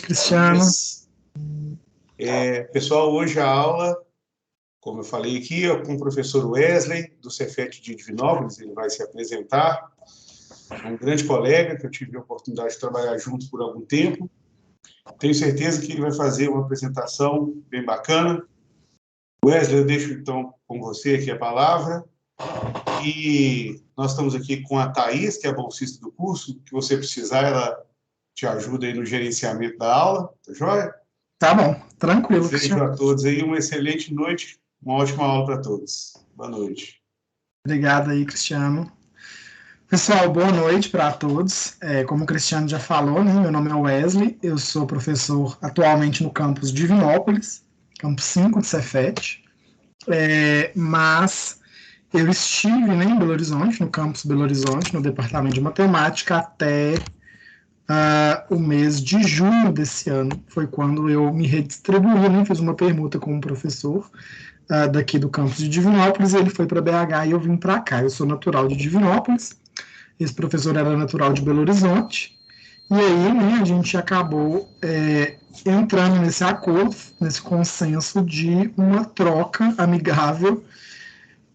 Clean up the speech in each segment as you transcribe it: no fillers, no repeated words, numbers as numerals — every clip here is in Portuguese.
Cristiano. Pessoal, hoje a aula, como eu falei aqui, é com o professor Wesley, do Cefet de Divinópolis. Ele vai se apresentar. É um grande colega que eu tive a oportunidade de trabalhar junto por algum tempo. Tenho certeza que ele vai fazer uma apresentação bem bacana. Wesley, eu deixo então com você aqui a palavra. E nós estamos aqui com a Thaís, que é a bolsista do curso. Que você precisar, ela te ajuda aí no gerenciamento da aula, tá joia? Tá bom, tranquilo. Desejo a todos aí uma excelente noite, uma ótima aula para todos. Boa noite. Obrigado aí, Cristiano. Pessoal, boa noite para todos. Como o Cristiano já falou, né, meu nome é Wesley, eu sou professor atualmente no campus Divinópolis, campus 5 de Cefet, mas eu estive, né, em Belo Horizonte, no campus Belo Horizonte, no departamento de matemática, até o mês de junho desse ano. Foi quando eu me redistribuí, né, fiz uma permuta com um professor daqui do campus de Divinópolis, ele foi para BH e eu vim para cá. Eu sou natural de Divinópolis, esse professor era natural de Belo Horizonte, e aí, né, a gente acabou entrando nesse acordo, nesse consenso de uma troca amigável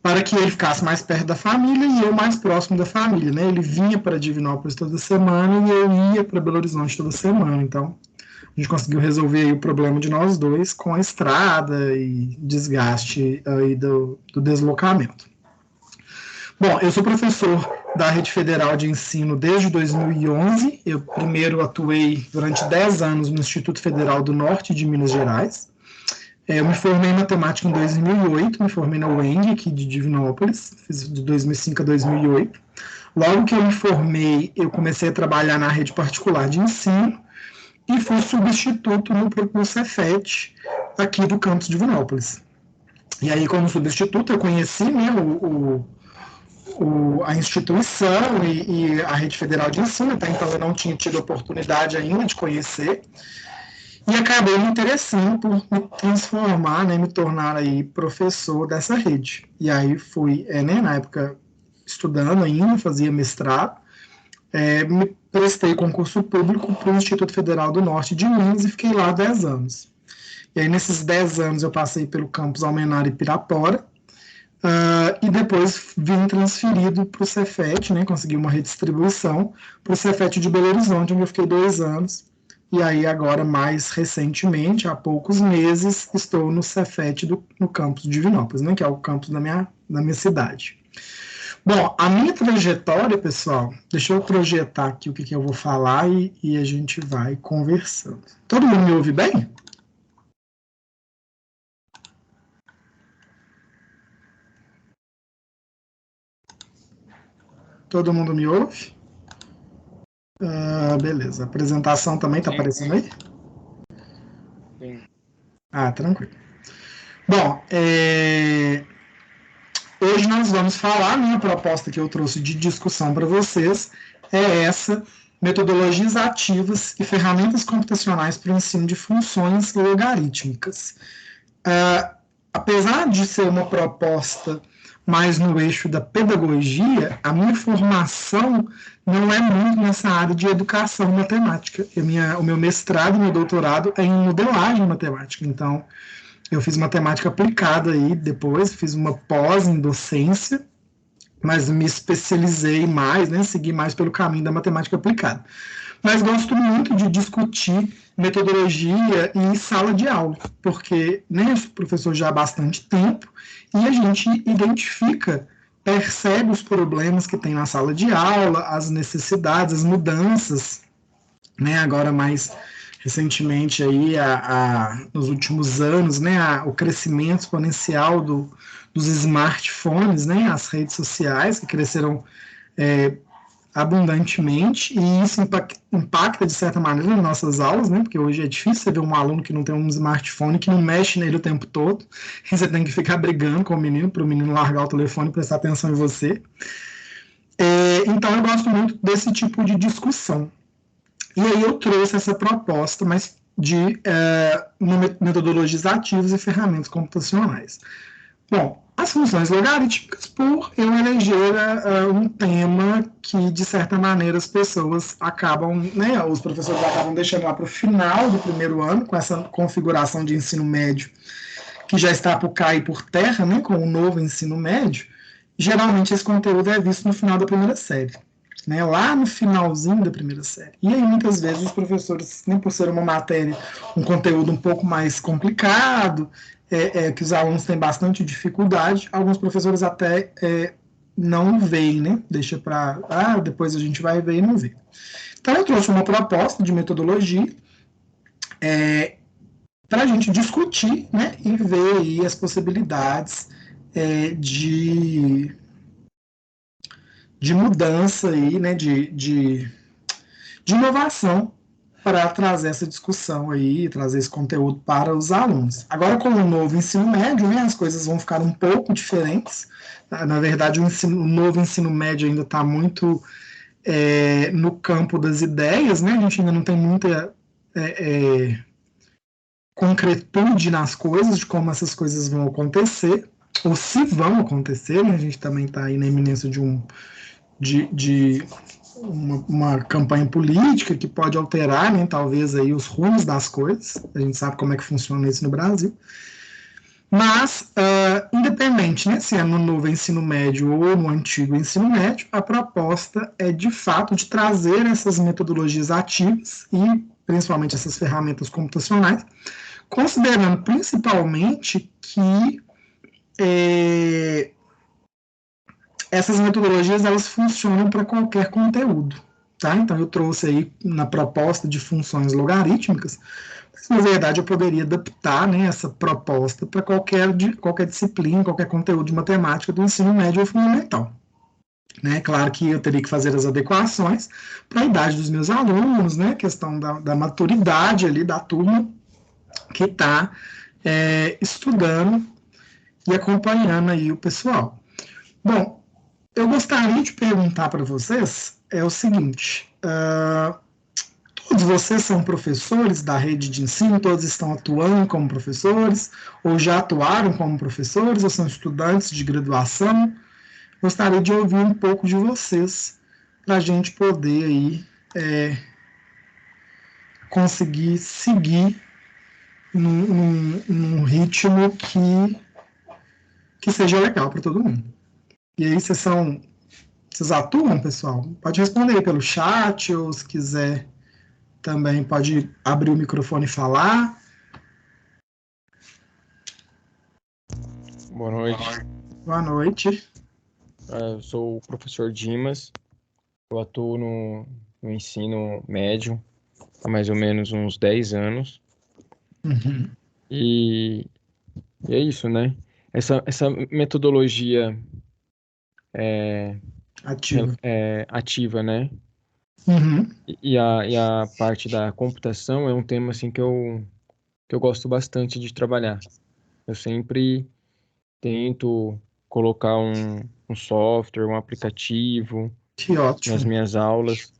para que ele ficasse mais perto da família e eu mais próximo da família, né? Ele vinha para Divinópolis toda semana e eu ia para Belo Horizonte toda semana, então a gente conseguiu resolver aí o problema de nós dois com a estrada e desgaste aí do deslocamento. Bom, eu sou professor da Rede Federal de Ensino desde 2011. Eu primeiro atuei durante 10 anos no Instituto Federal do Norte de Minas Gerais. Eu me formei em matemática em 2008, me formei na UENG, aqui de Divinópolis, fiz de 2005 a 2008. Logo que eu me formei, eu comecei a trabalhar na rede particular de ensino e fui substituto no Cefet, aqui do campus de Divinópolis. E aí, como substituto, eu conheci, né, a instituição e a Rede Federal de Ensino, até então eu não tinha tido oportunidade ainda de conhecer, e acabei me interessando por me transformar, né, me tornar aí professor dessa rede. E aí fui, né, na época, estudando ainda, fazia mestrado, me prestei concurso público para o Instituto Federal do Norte de Minas e fiquei lá 10 anos. E aí, nesses 10 anos, eu passei pelo campus Almenara e Pirapora, e depois vim transferido para o Cefet, né, consegui uma redistribuição para o Cefet de Belo Horizonte, onde eu fiquei 2 anos. E aí, agora, mais recentemente, há poucos meses, estou no Cefet no campus de Divinópolis, né, que é o campus da minha cidade. Bom, a minha trajetória, pessoal, deixa eu projetar aqui o que eu vou falar e a gente vai conversando. Todo mundo me ouve bem? Todo mundo me ouve? Beleza. A apresentação também está aparecendo aí? Sim. Tranquilo. Bom, hoje nós vamos falar, minha proposta que eu trouxe de discussão para vocês é essa: metodologias ativas e ferramentas computacionais para o ensino de funções logarítmicas. Apesar de ser uma proposta mais no eixo da pedagogia, a minha formação não é muito nessa área de educação matemática. O meu mestrado e meu doutorado é em modelagem matemática, então eu fiz matemática aplicada aí depois, fiz uma pós em docência, mas me especializei mais, né, segui mais pelo caminho da matemática aplicada. Mas gosto muito de discutir metodologia em sala de aula, porque, né, eu sou professor já há bastante tempo e a gente identifica, percebe os problemas que tem na sala de aula, as necessidades, as mudanças, né, agora mais recentemente aí, nos últimos anos, né, o crescimento exponencial dos smartphones, né, as redes sociais que cresceram abundantemente, e isso impacta de certa maneira nas nossas aulas, né, porque hoje é difícil você ver um aluno que não tem um smartphone, que não mexe nele o tempo todo, e você tem que ficar brigando com o menino, para o menino largar o telefone e prestar atenção em você. Então eu gosto muito desse tipo de discussão. E aí eu trouxe essa proposta, mas de metodologias ativas e ferramentas computacionais. Bom, as funções logarítmicas por eu eleger um tema que, de certa maneira, as pessoas acabam, né, os professores acabam deixando lá para o final do primeiro ano, com essa configuração de ensino médio que já está por cair por terra, né, com o novo ensino médio. Geralmente esse conteúdo é visto no final da primeira série, né, lá no finalzinho da primeira série. E aí, muitas vezes, os professores, nem por ser uma matéria, um conteúdo um pouco mais complicado, que os alunos têm bastante dificuldade, alguns professores até não veem, né? Deixa para, depois a gente vai ver e não vê. Então, eu trouxe uma proposta de metodologia para a gente discutir, né? E ver aí as possibilidades de mudança aí, né? De inovação para trazer essa discussão aí, trazer esse conteúdo para os alunos. Agora, com o novo ensino médio, né, as coisas vão ficar um pouco diferentes. Na verdade, o novo ensino médio ainda está muito no campo das ideias, né? A gente ainda não tem muita concretude nas coisas, de como essas coisas vão acontecer, ou se vão acontecer, né? A gente também está aí na iminência de uma campanha política que pode alterar, né, talvez aí os rumos das coisas. A gente sabe como é que funciona isso no Brasil. Mas, independente, né, se é no novo ensino médio ou no antigo ensino médio, a proposta é, de fato, de trazer essas metodologias ativas e, principalmente, essas ferramentas computacionais, considerando principalmente que essas metodologias elas funcionam para qualquer conteúdo, tá? Então eu trouxe aí na proposta de funções logarítmicas, mas na verdade eu poderia adaptar, né, essa proposta para qualquer disciplina, qualquer conteúdo de matemática do ensino médio ou fundamental. Né? Claro que eu teria que fazer as adequações para a idade dos meus alunos, né? Questão da maturidade ali da turma que está estudando e acompanhando aí o pessoal. Bom, eu gostaria de perguntar para vocês o seguinte: todos vocês são professores da rede de ensino, todos estão atuando como professores, ou já atuaram como professores, ou são estudantes de graduação? Gostaria de ouvir um pouco de vocês, para a gente poder aí, conseguir seguir num ritmo que seja legal para todo mundo. E aí, vocês atuam, pessoal? Pode responder aí pelo chat, ou se quiser também pode abrir o microfone e falar. Boa noite. Boa noite. Eu sou o professor Dimas. Eu atuo no ensino médio há mais ou menos uns 10 anos. Uhum. E é isso, né? Essa metodologia ativa, né? Uhum. E a parte da computação é um tema assim que eu gosto bastante de trabalhar. Eu sempre tento colocar um software, um aplicativo Que ótimo. nas minhas aulas.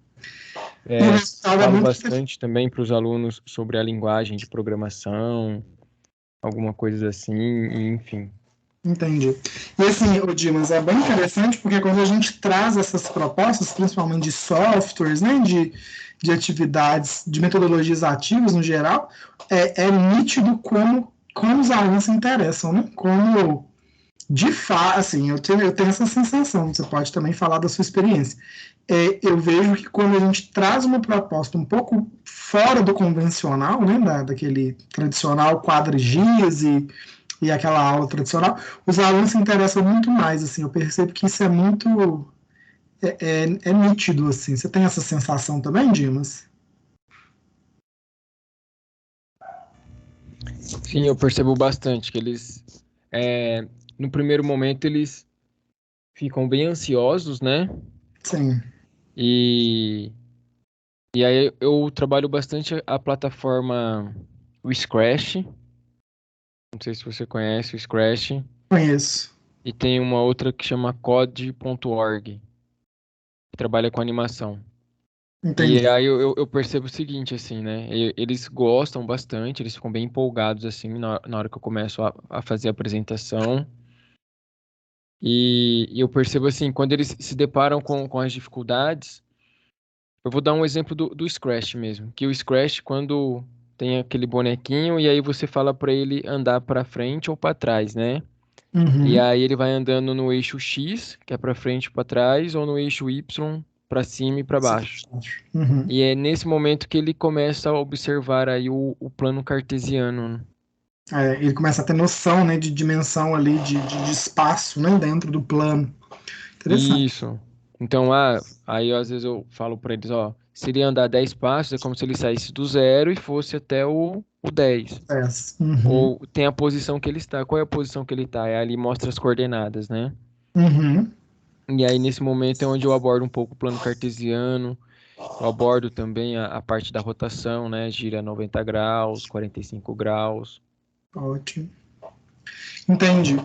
E o resultado é Falo muito bastante também para os alunos sobre a linguagem de programação, alguma coisa assim, enfim. Entendi. E assim, o Dimas, é bem interessante porque quando a gente traz essas propostas, principalmente de softwares, né, de atividades, de metodologias ativas no geral, é nítido como os alunos se interessam, né? Como, de fato, assim, eu tenho essa sensação, você pode também falar da sua experiência. Eu vejo que quando a gente traz uma proposta um pouco fora do convencional, né, daquele tradicional quadrigias e aquela aula tradicional, os alunos se interessam muito mais, assim, eu percebo que isso é muito, nítido, assim. Você tem essa sensação também, Dimas? Sim, eu percebo bastante que eles, no primeiro momento, eles ficam bem ansiosos, né? Sim. E aí eu trabalho bastante a plataforma o Scratch. Não sei se você conhece o Scratch. Conheço. E tem uma outra que chama code.org, que trabalha com animação. Entendi. E aí eu percebo o seguinte, assim, né? Eles gostam bastante, eles ficam bem empolgados, assim, na hora que eu começo a fazer a apresentação. E eu percebo assim, quando eles se deparam com as dificuldades, eu vou dar um exemplo do Scratch mesmo, que o Scratch, quando tem aquele bonequinho, e aí você fala para ele andar para frente ou para trás, né? E Uhum. aí ele vai andando no eixo X, que é para frente ou para trás, ou no eixo Y, para cima e para baixo. Uhum. E é nesse momento que ele começa a observar aí o plano cartesiano, né? Ele começa a ter noção, né, de dimensão ali, de espaço, né, dentro do plano. Interessante. Isso. Então, aí às vezes eu falo para eles, ó, se ele andar 10 passos, é como se ele saísse do zero e fosse até o 10. Uhum. Ou tem a posição que ele está. Qual é a posição que ele está? É ali mostra as coordenadas, né? Uhum. E aí nesse momento é onde eu abordo um pouco o plano cartesiano, eu abordo também a parte da rotação, né? Gira 90 graus, 45 graus. Ótimo. Entendi.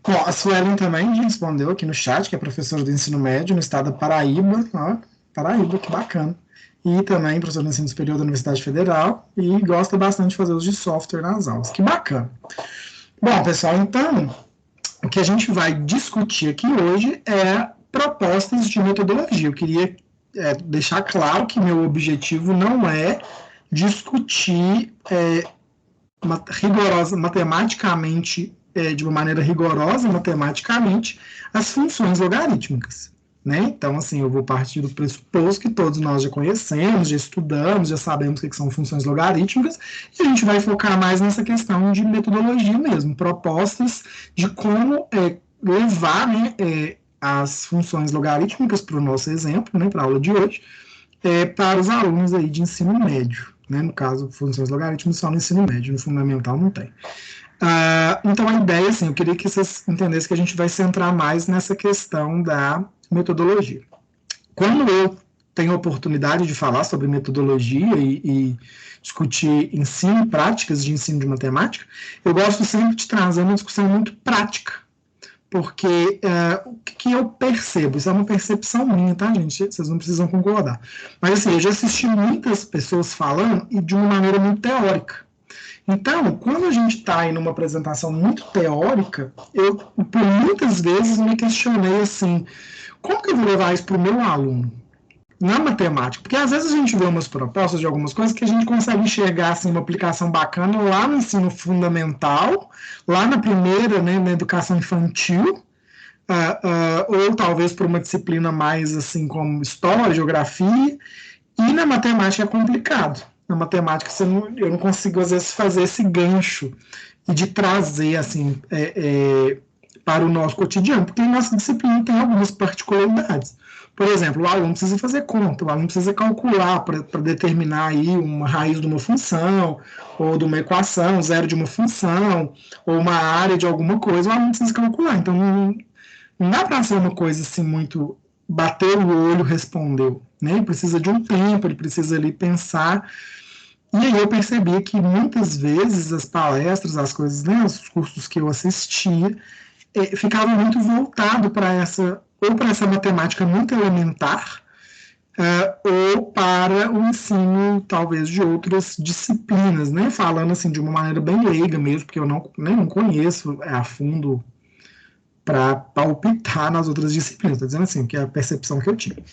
Bom, a Suelen também respondeu aqui no chat, que é professora do ensino médio no estado da Paraíba. Ó, Paraíba, que bacana. E também professora do ensino superior da Universidade Federal e gosta bastante de fazer uso de software nas aulas. Que bacana. Bom, pessoal, então, o que a gente vai discutir aqui hoje é propostas de metodologia. Eu queria deixar claro que meu objetivo não é discutir matematicamente, de uma maneira rigorosa, matematicamente, as funções logarítmicas. Né? Então, assim, eu vou partir do pressuposto que todos nós já conhecemos, já estudamos, já sabemos o que são funções logarítmicas, e a gente vai focar mais nessa questão de metodologia mesmo, propostas de como levar, né, as funções logarítmicas para o nosso exemplo, né, para a aula de hoje, para os alunos aí de ensino médio. Né? No caso, funções logarítmicas só no ensino médio, no fundamental não tem. Então, a ideia, assim, eu queria que vocês entendessem que a gente vai centrar mais nessa questão da metodologia. Quando eu tenho a oportunidade de falar sobre metodologia e discutir ensino, práticas de ensino de matemática, eu gosto sempre de trazer uma discussão muito prática, porque o que eu percebo, isso é uma percepção minha, tá, gente? Vocês não precisam concordar. Mas, assim, eu já assisti muitas pessoas falando e de uma maneira muito teórica. Então, quando a gente está aí numa apresentação muito teórica, eu, por muitas vezes, me questionei assim, como que eu vou levar isso para o meu aluno? Na matemática, porque às vezes a gente vê umas propostas de algumas coisas que a gente consegue enxergar assim, uma aplicação bacana lá no ensino fundamental, lá na primeira, né, na educação infantil, ou talvez por uma disciplina mais assim como história, geografia, e na matemática é complicado. Na matemática eu não consigo às vezes fazer esse gancho e de trazer assim para o nosso cotidiano, porque a nossa disciplina tem algumas particularidades. Por exemplo, o aluno precisa fazer conta, o aluno precisa calcular para determinar aí uma raiz de uma função, ou de uma equação, zero de uma função, ou uma área de alguma coisa, o aluno precisa calcular. Então, não dá para ser uma coisa assim muito bater o olho, respondeu. Né? Ele precisa de um tempo, ele precisa ali pensar. E aí eu percebi que muitas vezes as palestras, as coisas, né, os cursos que eu assistia, ficavam muito voltado para essa matemática muito elementar, ou para o ensino, talvez, de outras disciplinas, né? Falando assim de uma maneira bem leiga mesmo, porque eu não conheço a fundo para palpitar nas outras disciplinas. Estou dizendo assim, que é a percepção que eu tive.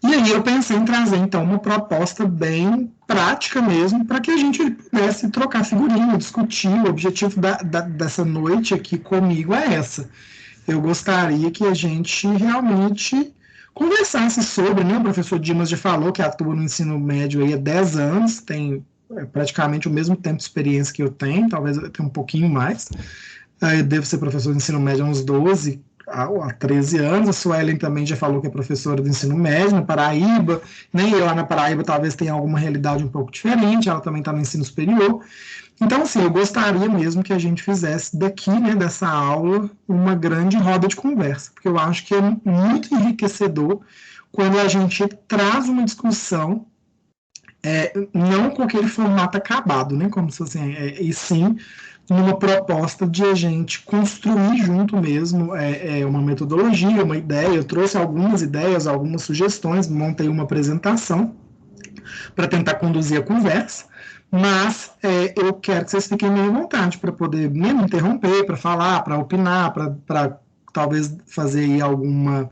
E aí eu pensei em trazer, então, uma proposta bem prática mesmo, para que a gente pudesse trocar figurinha, discutir. O objetivo dessa noite aqui comigo é essa. Eu gostaria que a gente realmente conversasse sobre, né? O professor Dimas já falou que atua no ensino médio aí há 10 anos, tem praticamente o mesmo tempo de experiência que eu tenho, talvez eu tenha um pouquinho mais. Eu devo ser professor de ensino médio há uns 12 há 13 anos. A Suelen também já falou que é professora do ensino médio na Paraíba, né? E lá na Paraíba talvez tenha alguma realidade um pouco diferente, ela também está no ensino superior. Então, assim, eu gostaria mesmo que a gente fizesse daqui, né, dessa aula, uma grande roda de conversa, porque eu acho que é muito enriquecedor quando a gente traz uma discussão, não com aquele formato acabado, né, como se assim, e sim numa proposta de a gente construir junto mesmo uma metodologia, uma ideia. Eu trouxe algumas ideias, algumas sugestões, montei uma apresentação. para tentar conduzir a conversa, mas eu quero que vocês fiquem meio à vontade para poder me interromper, para falar, para opinar, para talvez fazer aí algum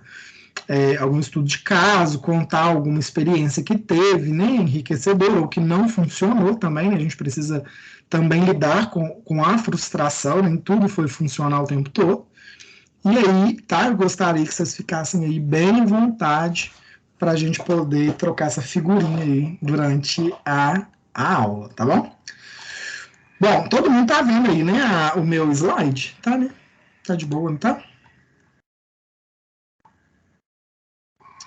estudo de caso, contar alguma experiência que teve, né, enriquecedora, ou que não funcionou também, né, a gente precisa também lidar com a frustração, nem tudo foi funcionar o tempo todo. E aí, tá, eu gostaria que vocês ficassem aí bem à vontade para a gente poder trocar essa figurinha aí durante a aula, tá bom? Bom, todo mundo tá vendo aí, né, o meu slide, tá, né? Tá de boa, não tá?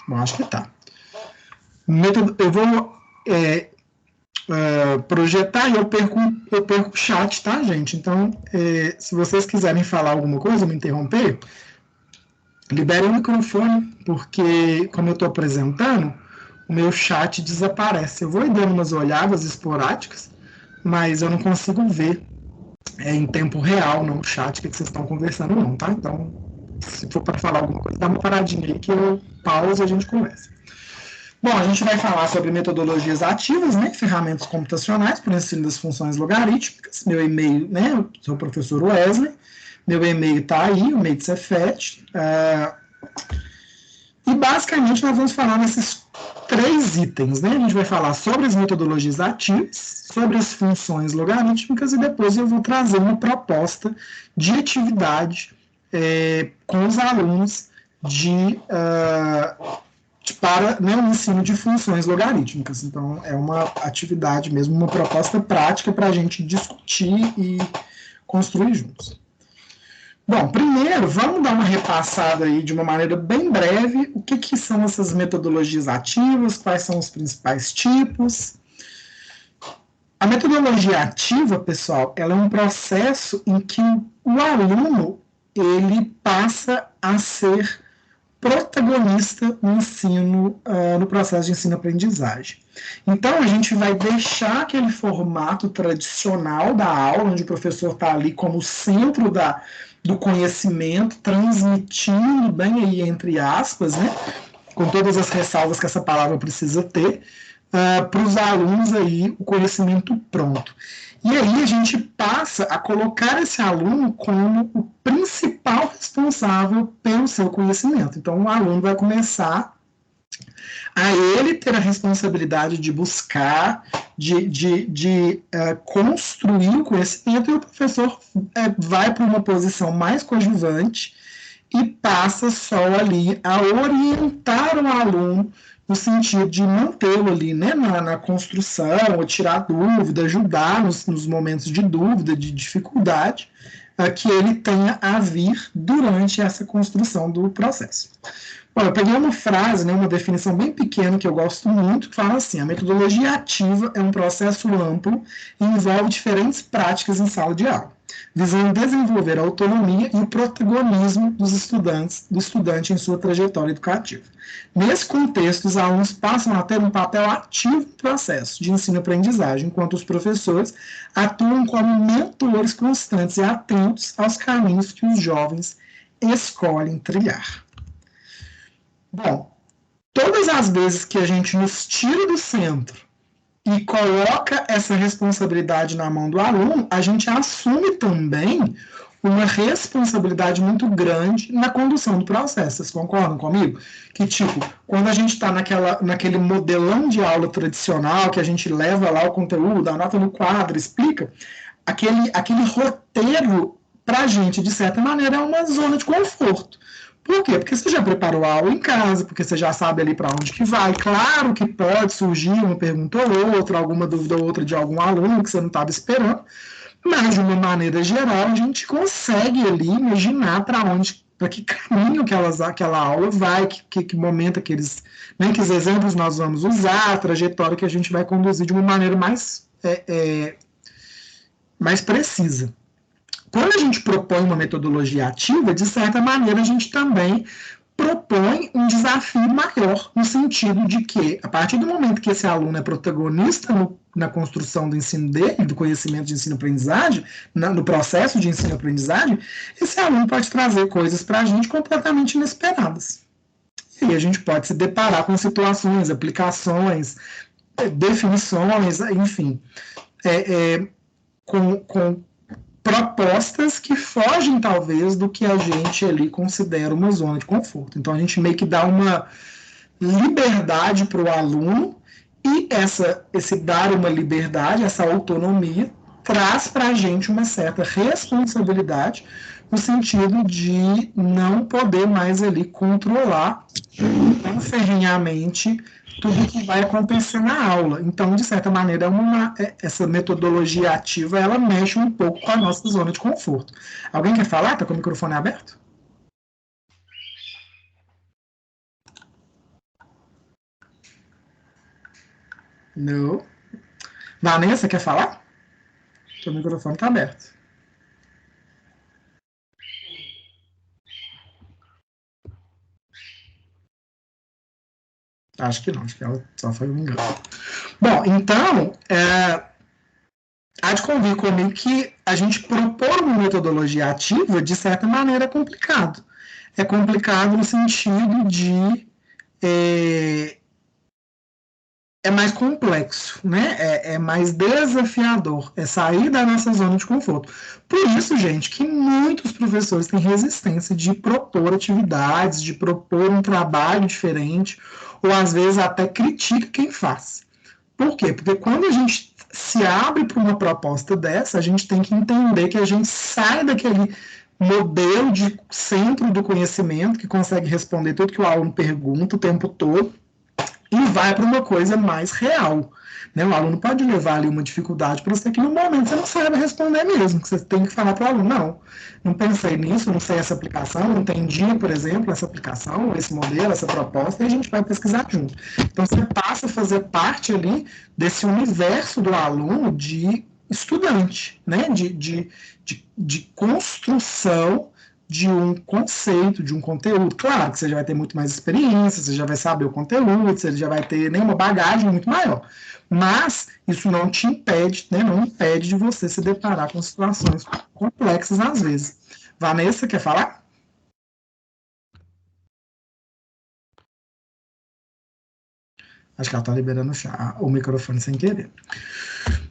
Bom, acho que tá. Eu vou projetar e eu perco o chat, tá, gente? Então, se vocês quiserem falar alguma coisa, me interromper, liberem o microfone, porque como eu estou apresentando, o meu chat desaparece. Eu vou ir dando umas olhadas esporádicas, mas eu não consigo ver em tempo real no chat o que vocês estão conversando, não, tá? Então, se for para falar alguma coisa, dá uma paradinha aí que eu pauso e a gente conversa. Bom, a gente vai falar sobre metodologias ativas, né, ferramentas computacionais para o ensino das funções logarítmicas. Meu e-mail, né, eu sou o professor Wesley, meu e-mail está aí, o e-mail do Cefet. E basicamente nós vamos falar nesses 3 itens, né? A gente vai falar sobre as metodologias ativas, sobre as funções logarítmicas e depois eu vou trazer uma proposta de atividade com os alunos para o ensino de funções logarítmicas. Então, é uma atividade mesmo, uma proposta prática para a gente discutir e construir juntos. Bom, primeiro, vamos dar uma repassada aí de uma maneira bem breve, o que são essas metodologias ativas, quais são os principais tipos. A metodologia ativa, pessoal, ela é um processo em que o aluno, ele passa a ser protagonista no ensino, no processo de ensino-aprendizagem. Então, a gente vai deixar aquele formato tradicional da aula, onde o professor está ali como centro do conhecimento, transmitindo, bem aí entre aspas, né, com todas as ressalvas que essa palavra precisa ter, para os alunos aí o conhecimento pronto. E aí a gente passa a colocar esse aluno como o principal responsável pelo seu conhecimento. Então, o aluno vai começar a ele ter a responsabilidade de buscar, de construir o conhecimento, e o professor vai para uma posição mais coadjuvante e passa só ali a orientar o aluno no sentido de mantê-lo ali, né, na construção, ou tirar dúvida, ajudar nos momentos de dúvida, de dificuldade, que ele tenha a vir durante essa construção do processo. Bom, eu peguei uma frase, né, uma definição bem pequena que eu gosto muito, que fala assim: a metodologia ativa é um processo amplo e envolve diferentes práticas em sala de aula, visando desenvolver a autonomia e o protagonismo do estudante em sua trajetória educativa. Nesse contexto, os alunos passam a ter um papel ativo no processo de ensino-aprendizagem, enquanto os professores atuam como mentores constantes e atentos aos caminhos que os jovens escolhem trilhar. Bom, todas as vezes que a gente nos tira do centro e coloca essa responsabilidade na mão do aluno, a gente assume também uma responsabilidade muito grande na condução do processo. Vocês concordam comigo? Que, tipo, quando a gente está naquele modelão de aula tradicional, que a gente leva lá o conteúdo, anota no quadro, explica, aquele roteiro, para a gente, de certa maneira, é uma zona de conforto. Por quê? Porque você já preparou a aula em casa, porque você já sabe ali para onde que vai. Claro que pode surgir uma pergunta ou outra, alguma dúvida ou outra de algum aluno que você não estava esperando, mas, de uma maneira geral, a gente consegue ali imaginar para que caminho aquela aula vai, que momento que exemplos nós vamos usar, a trajetória que a gente vai conduzir de uma maneira mais precisa. Quando a gente propõe uma metodologia ativa, de certa maneira, a gente também propõe um desafio maior, no sentido de que, a partir do momento que esse aluno é protagonista na construção do ensino dele, do conhecimento de ensino-aprendizagem, no processo de ensino-aprendizagem, esse aluno pode trazer coisas para a gente completamente inesperadas. E a gente pode se deparar com situações, aplicações, definições, enfim, com propostas que fogem, talvez, do que a gente ali considera uma zona de conforto. Então, a gente meio que dá uma liberdade para o aluno, e esse dar uma liberdade, essa autonomia, traz para a gente uma certa responsabilidade, no sentido de não poder mais ali controlar ferrenhamente tudo que vai acontecer na aula. Então, de certa maneira, essa metodologia ativa, ela mexe um pouco com a nossa zona de conforto. Alguém quer falar? Está com o microfone aberto? Não. Vanessa, quer falar? Seu microfone está aberto. Acho que não, acho que ela só foi um engano. Bom, então, há de convir comigo que a gente propor uma metodologia ativa, de certa maneira, é complicado. É complicado no sentido de é mais complexo, né? É mais desafiador, é sair da nossa zona de conforto. Por isso, gente, que muitos professores têm resistência de propor atividades, de propor um trabalho diferente, ou às vezes até critica quem faz. Por quê? Porque quando a gente se abre para uma proposta dessa, a gente tem que entender que a gente sai daquele modelo de centro do conhecimento, que consegue responder tudo que o aluno pergunta o tempo todo, e vai para uma coisa mais real. Né? O aluno pode levar ali uma dificuldade para você que no momento você não sabe responder mesmo, que você tem que falar para o aluno, não pensei nisso, não sei essa aplicação, não entendi, por exemplo, essa aplicação, esse modelo, essa proposta, e a gente vai pesquisar junto. Então você passa a fazer parte ali desse universo do aluno de estudante, né? de construção de um conceito, de um conteúdo. Claro que você já vai ter muito mais experiência, você já vai saber o conteúdo, você já vai ter uma bagagem muito maior. Mas isso não te impede, né, não impede de você se deparar com situações complexas às vezes. Vanessa, quer falar? Acho que ela está liberando o microfone sem querer.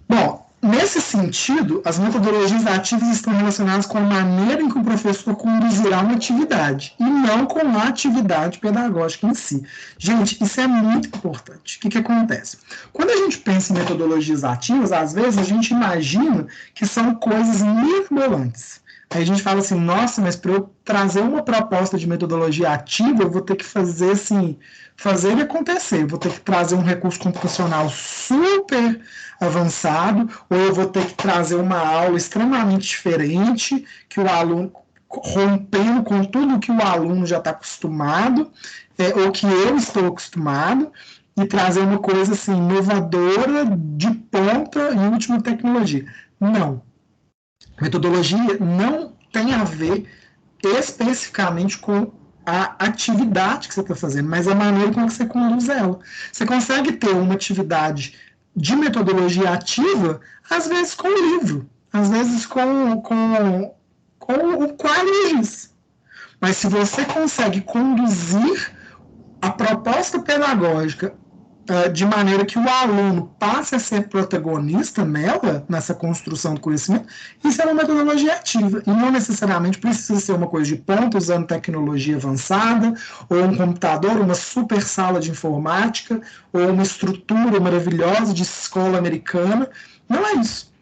Bom, nesse sentido, as metodologias ativas estão relacionadas com a maneira em que o professor conduzirá uma atividade, e não com a atividade pedagógica em si. Gente, isso é muito importante. O que acontece? Quando a gente pensa em metodologias ativas, às vezes a gente imagina que são coisas mirabolantes. Aí a gente fala assim, nossa, mas para eu trazer uma proposta de metodologia ativa, eu vou ter que fazer assim, fazer ele acontecer. Eu vou ter que trazer um recurso computacional super avançado, ou eu vou ter que trazer uma aula extremamente diferente, que o aluno, rompendo com tudo que o aluno já está acostumado, ou que eu estou acostumado, e trazer uma coisa assim, inovadora, de ponta e última tecnologia. Não. Metodologia não tem a ver especificamente com a atividade que você está fazendo, mas a maneira como você conduz ela. Você consegue ter uma atividade de metodologia ativa, às vezes com o livro, às vezes com o quadro de giz. Mas se você consegue conduzir a proposta pedagógica de maneira que o aluno passe a ser protagonista nela, nessa construção do conhecimento, isso é uma metodologia ativa, e não necessariamente precisa ser uma coisa de ponta, usando tecnologia avançada, ou um computador, uma super sala de informática, ou uma estrutura maravilhosa de escola americana. Não é isso.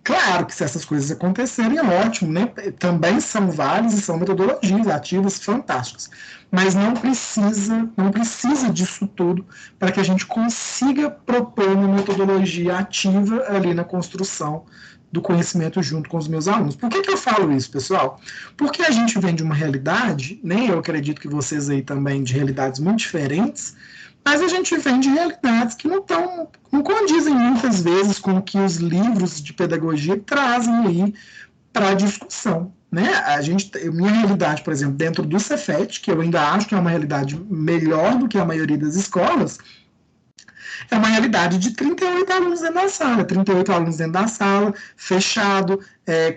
Claro que se essas coisas acontecerem, é ótimo, né? Também são válidas e são metodologias ativas fantásticas. Mas não precisa disso tudo para que a gente consiga propor uma metodologia ativa ali na construção do conhecimento junto com os meus alunos. Por que eu falo isso, pessoal? Porque a gente vem de uma realidade, né? Eu acredito que vocês aí também, de realidades muito diferentes, mas a gente vem de realidades que não condizem muitas vezes com o que os livros de pedagogia trazem aí para a discussão. Né? Minha realidade, por exemplo, dentro do Cefet, que eu ainda acho que é uma realidade melhor do que a maioria das escolas, é uma realidade de 38 alunos dentro da sala, 38 alunos dentro da sala, fechado,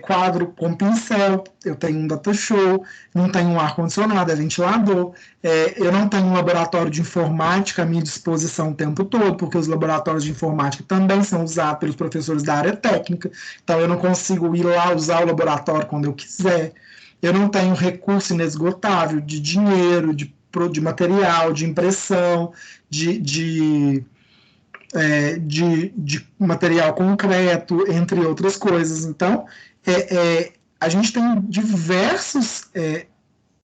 quadro com pincel, eu tenho um data show, não tenho um ar-condicionado, é ventilador, eu não tenho um laboratório de informática à minha disposição o tempo todo, porque os laboratórios de informática também são usados pelos professores da área técnica, então eu não consigo ir lá usar o laboratório quando eu quiser, eu não tenho recurso inesgotável de dinheiro, de material, de impressão, de material concreto, entre outras coisas. Então, a gente tem diversos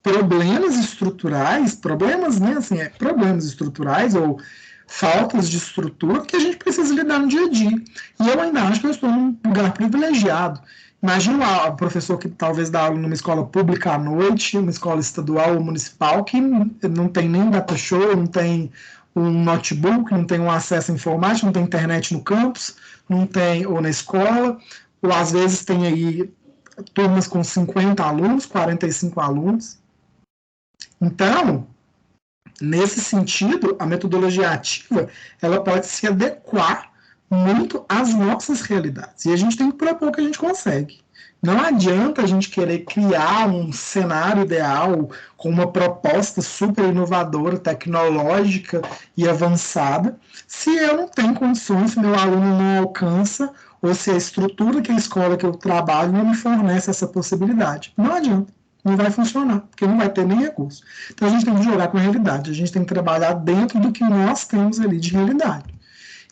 problemas estruturais, problemas, né, assim, problemas estruturais ou faltas de estrutura que a gente precisa lidar no dia a dia. E eu ainda acho que eu estou num lugar privilegiado. Imagina o professor que talvez dá aula numa escola pública à noite, uma escola estadual ou municipal, que não tem nem data show, não tem um notebook, não tem um acesso à informática, não tem internet no campus, não tem, ou na escola, ou às vezes tem aí turmas com 50 alunos, 45 alunos. Então, nesse sentido, a metodologia ativa, ela pode se adequar muito às nossas realidades. E a gente tem que propor o que a gente consegue. Não adianta a gente querer criar um cenário ideal com uma proposta super inovadora, tecnológica e avançada, se eu não tenho condições, se meu aluno não alcança, ou se a estrutura que a escola que eu trabalho não me fornece essa possibilidade. Não adianta. Não vai funcionar, porque não vai ter nem recurso. Então a gente tem que jogar com a realidade, a gente tem que trabalhar dentro do que nós temos ali de realidade.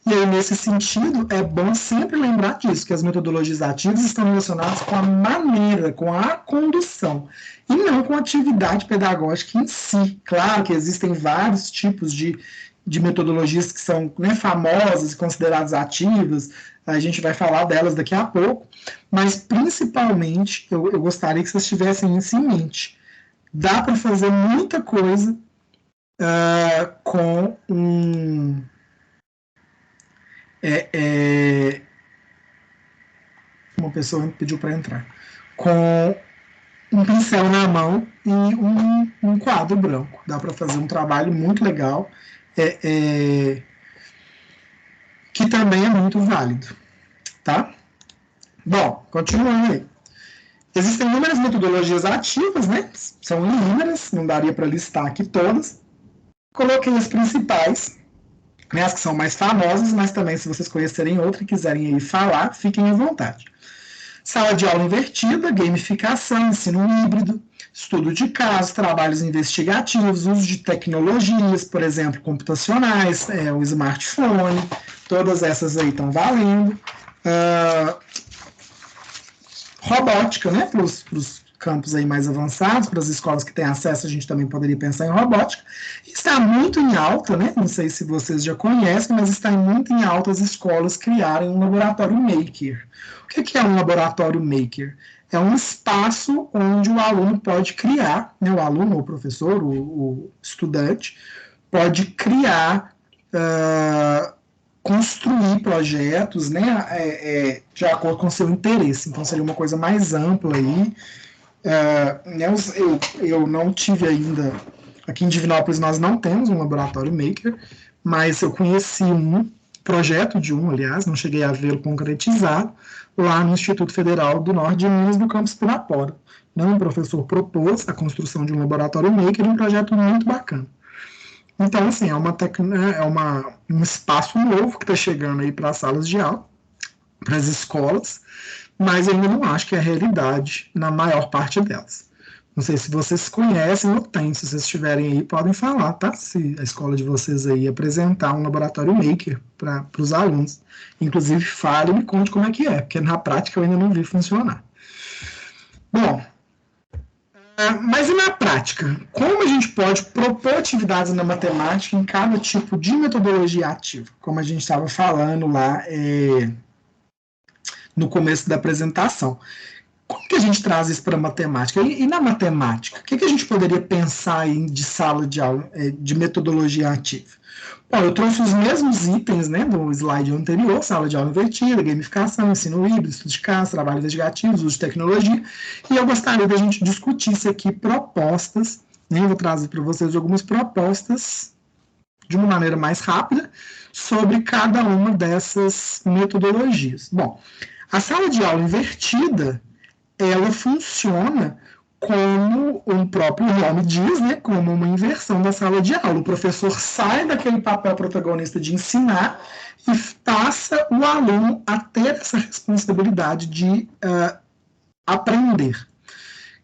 E aí, nesse sentido, é bom sempre lembrar disso, que as metodologias ativas estão relacionadas com a maneira, com a condução, e não com a atividade pedagógica em si. Claro que existem vários tipos de metodologias que são, né, famosas e consideradas ativas, a gente vai falar delas daqui a pouco, mas principalmente eu gostaria que vocês tivessem isso em mente. Dá para fazer muita coisa com uma pessoa me pediu para entrar, com um pincel na mão e um quadro branco. Dá para fazer um trabalho muito legal, que também é muito válido, tá? Bom, continuando aí. Existem inúmeras metodologias ativas, né? São inúmeras, não daria para listar aqui todas. Coloquei as principais, né, as que são mais famosas, mas também se vocês conhecerem outra e quiserem aí falar, fiquem à vontade. Sala de aula invertida, gamificação, ensino híbrido, estudo de casos, trabalhos investigativos, uso de tecnologias, por exemplo, computacionais, o smartphone, todas essas aí estão valendo. Robótica, né, para os campos aí mais avançados, para as escolas que têm acesso, a gente também poderia pensar em robótica. Está muito em alta, né, não sei se vocês já conhecem, mas está muito em alta as escolas criarem um laboratório maker. O que é um laboratório maker? É um espaço onde o aluno pode criar, né, o aluno, o professor, o estudante, pode criar, construir projetos, né, de acordo com o seu interesse. Então, seria uma coisa mais ampla aí. Eu não tive ainda... Aqui em Divinópolis nós não temos um laboratório maker, mas eu conheci um projeto de aliás, não cheguei a vê-lo concretizado, lá no Instituto Federal do Norte de Minas, no campus Pirapora. Um professor propôs a construção de um laboratório maker, um projeto muito bacana. Então, assim, um espaço novo que está chegando aí para as salas de aula, para as escolas, mas eu ainda não acho que é a realidade na maior parte delas. Não sei se vocês conhecem ou têm, se vocês estiverem aí, podem falar, tá? Se a escola de vocês aí apresentar um laboratório maker para os alunos. Inclusive, fale e me conte como é que é, porque na prática eu ainda não vi funcionar. Bom, mas e na prática? Como a gente pode propor atividades na matemática em cada tipo de metodologia ativa? Como a gente estava falando lá no começo da apresentação. Como que a gente traz isso para a matemática? E na matemática, o que a gente poderia pensar aí de sala de aula, de metodologia ativa? Bom, eu trouxe os mesmos itens, né, do slide anterior, sala de aula invertida, gamificação, ensino híbrido, estudo de caso, trabalho investigativo, uso de tecnologia, e eu gostaria da gente discutisse aqui propostas, né, eu vou trazer para vocês algumas propostas de uma maneira mais rápida, sobre cada uma dessas metodologias. Bom, a sala de aula invertida, ela funciona como o próprio nome diz, né, como uma inversão da sala de aula. O professor sai daquele papel protagonista de ensinar e passa o aluno a ter essa responsabilidade de aprender.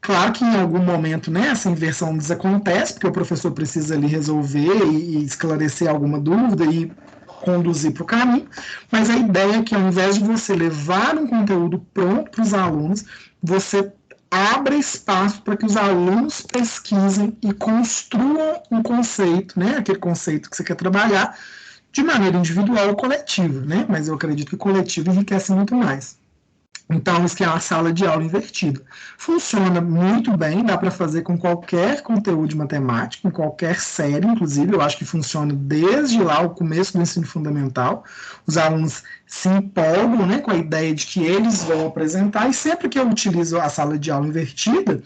Claro que em algum momento, né, essa inversão desacontece, porque o professor precisa ali resolver e esclarecer alguma dúvida e conduzir para o caminho, mas a ideia é que ao invés de você levar um conteúdo pronto para os alunos, você abra espaço para que os alunos pesquisem e construam um conceito, né, aquele conceito que você quer trabalhar, de maneira individual ou coletiva, né, mas eu acredito que coletivo enriquece muito mais. Então, isso que é a sala de aula invertida. Funciona muito bem, dá para fazer com qualquer conteúdo de matemática, em qualquer série, inclusive, eu acho que funciona desde lá o começo do ensino fundamental. Os alunos se empolgam, né, com a ideia de que eles vão apresentar, e sempre que eu utilizo a sala de aula invertida,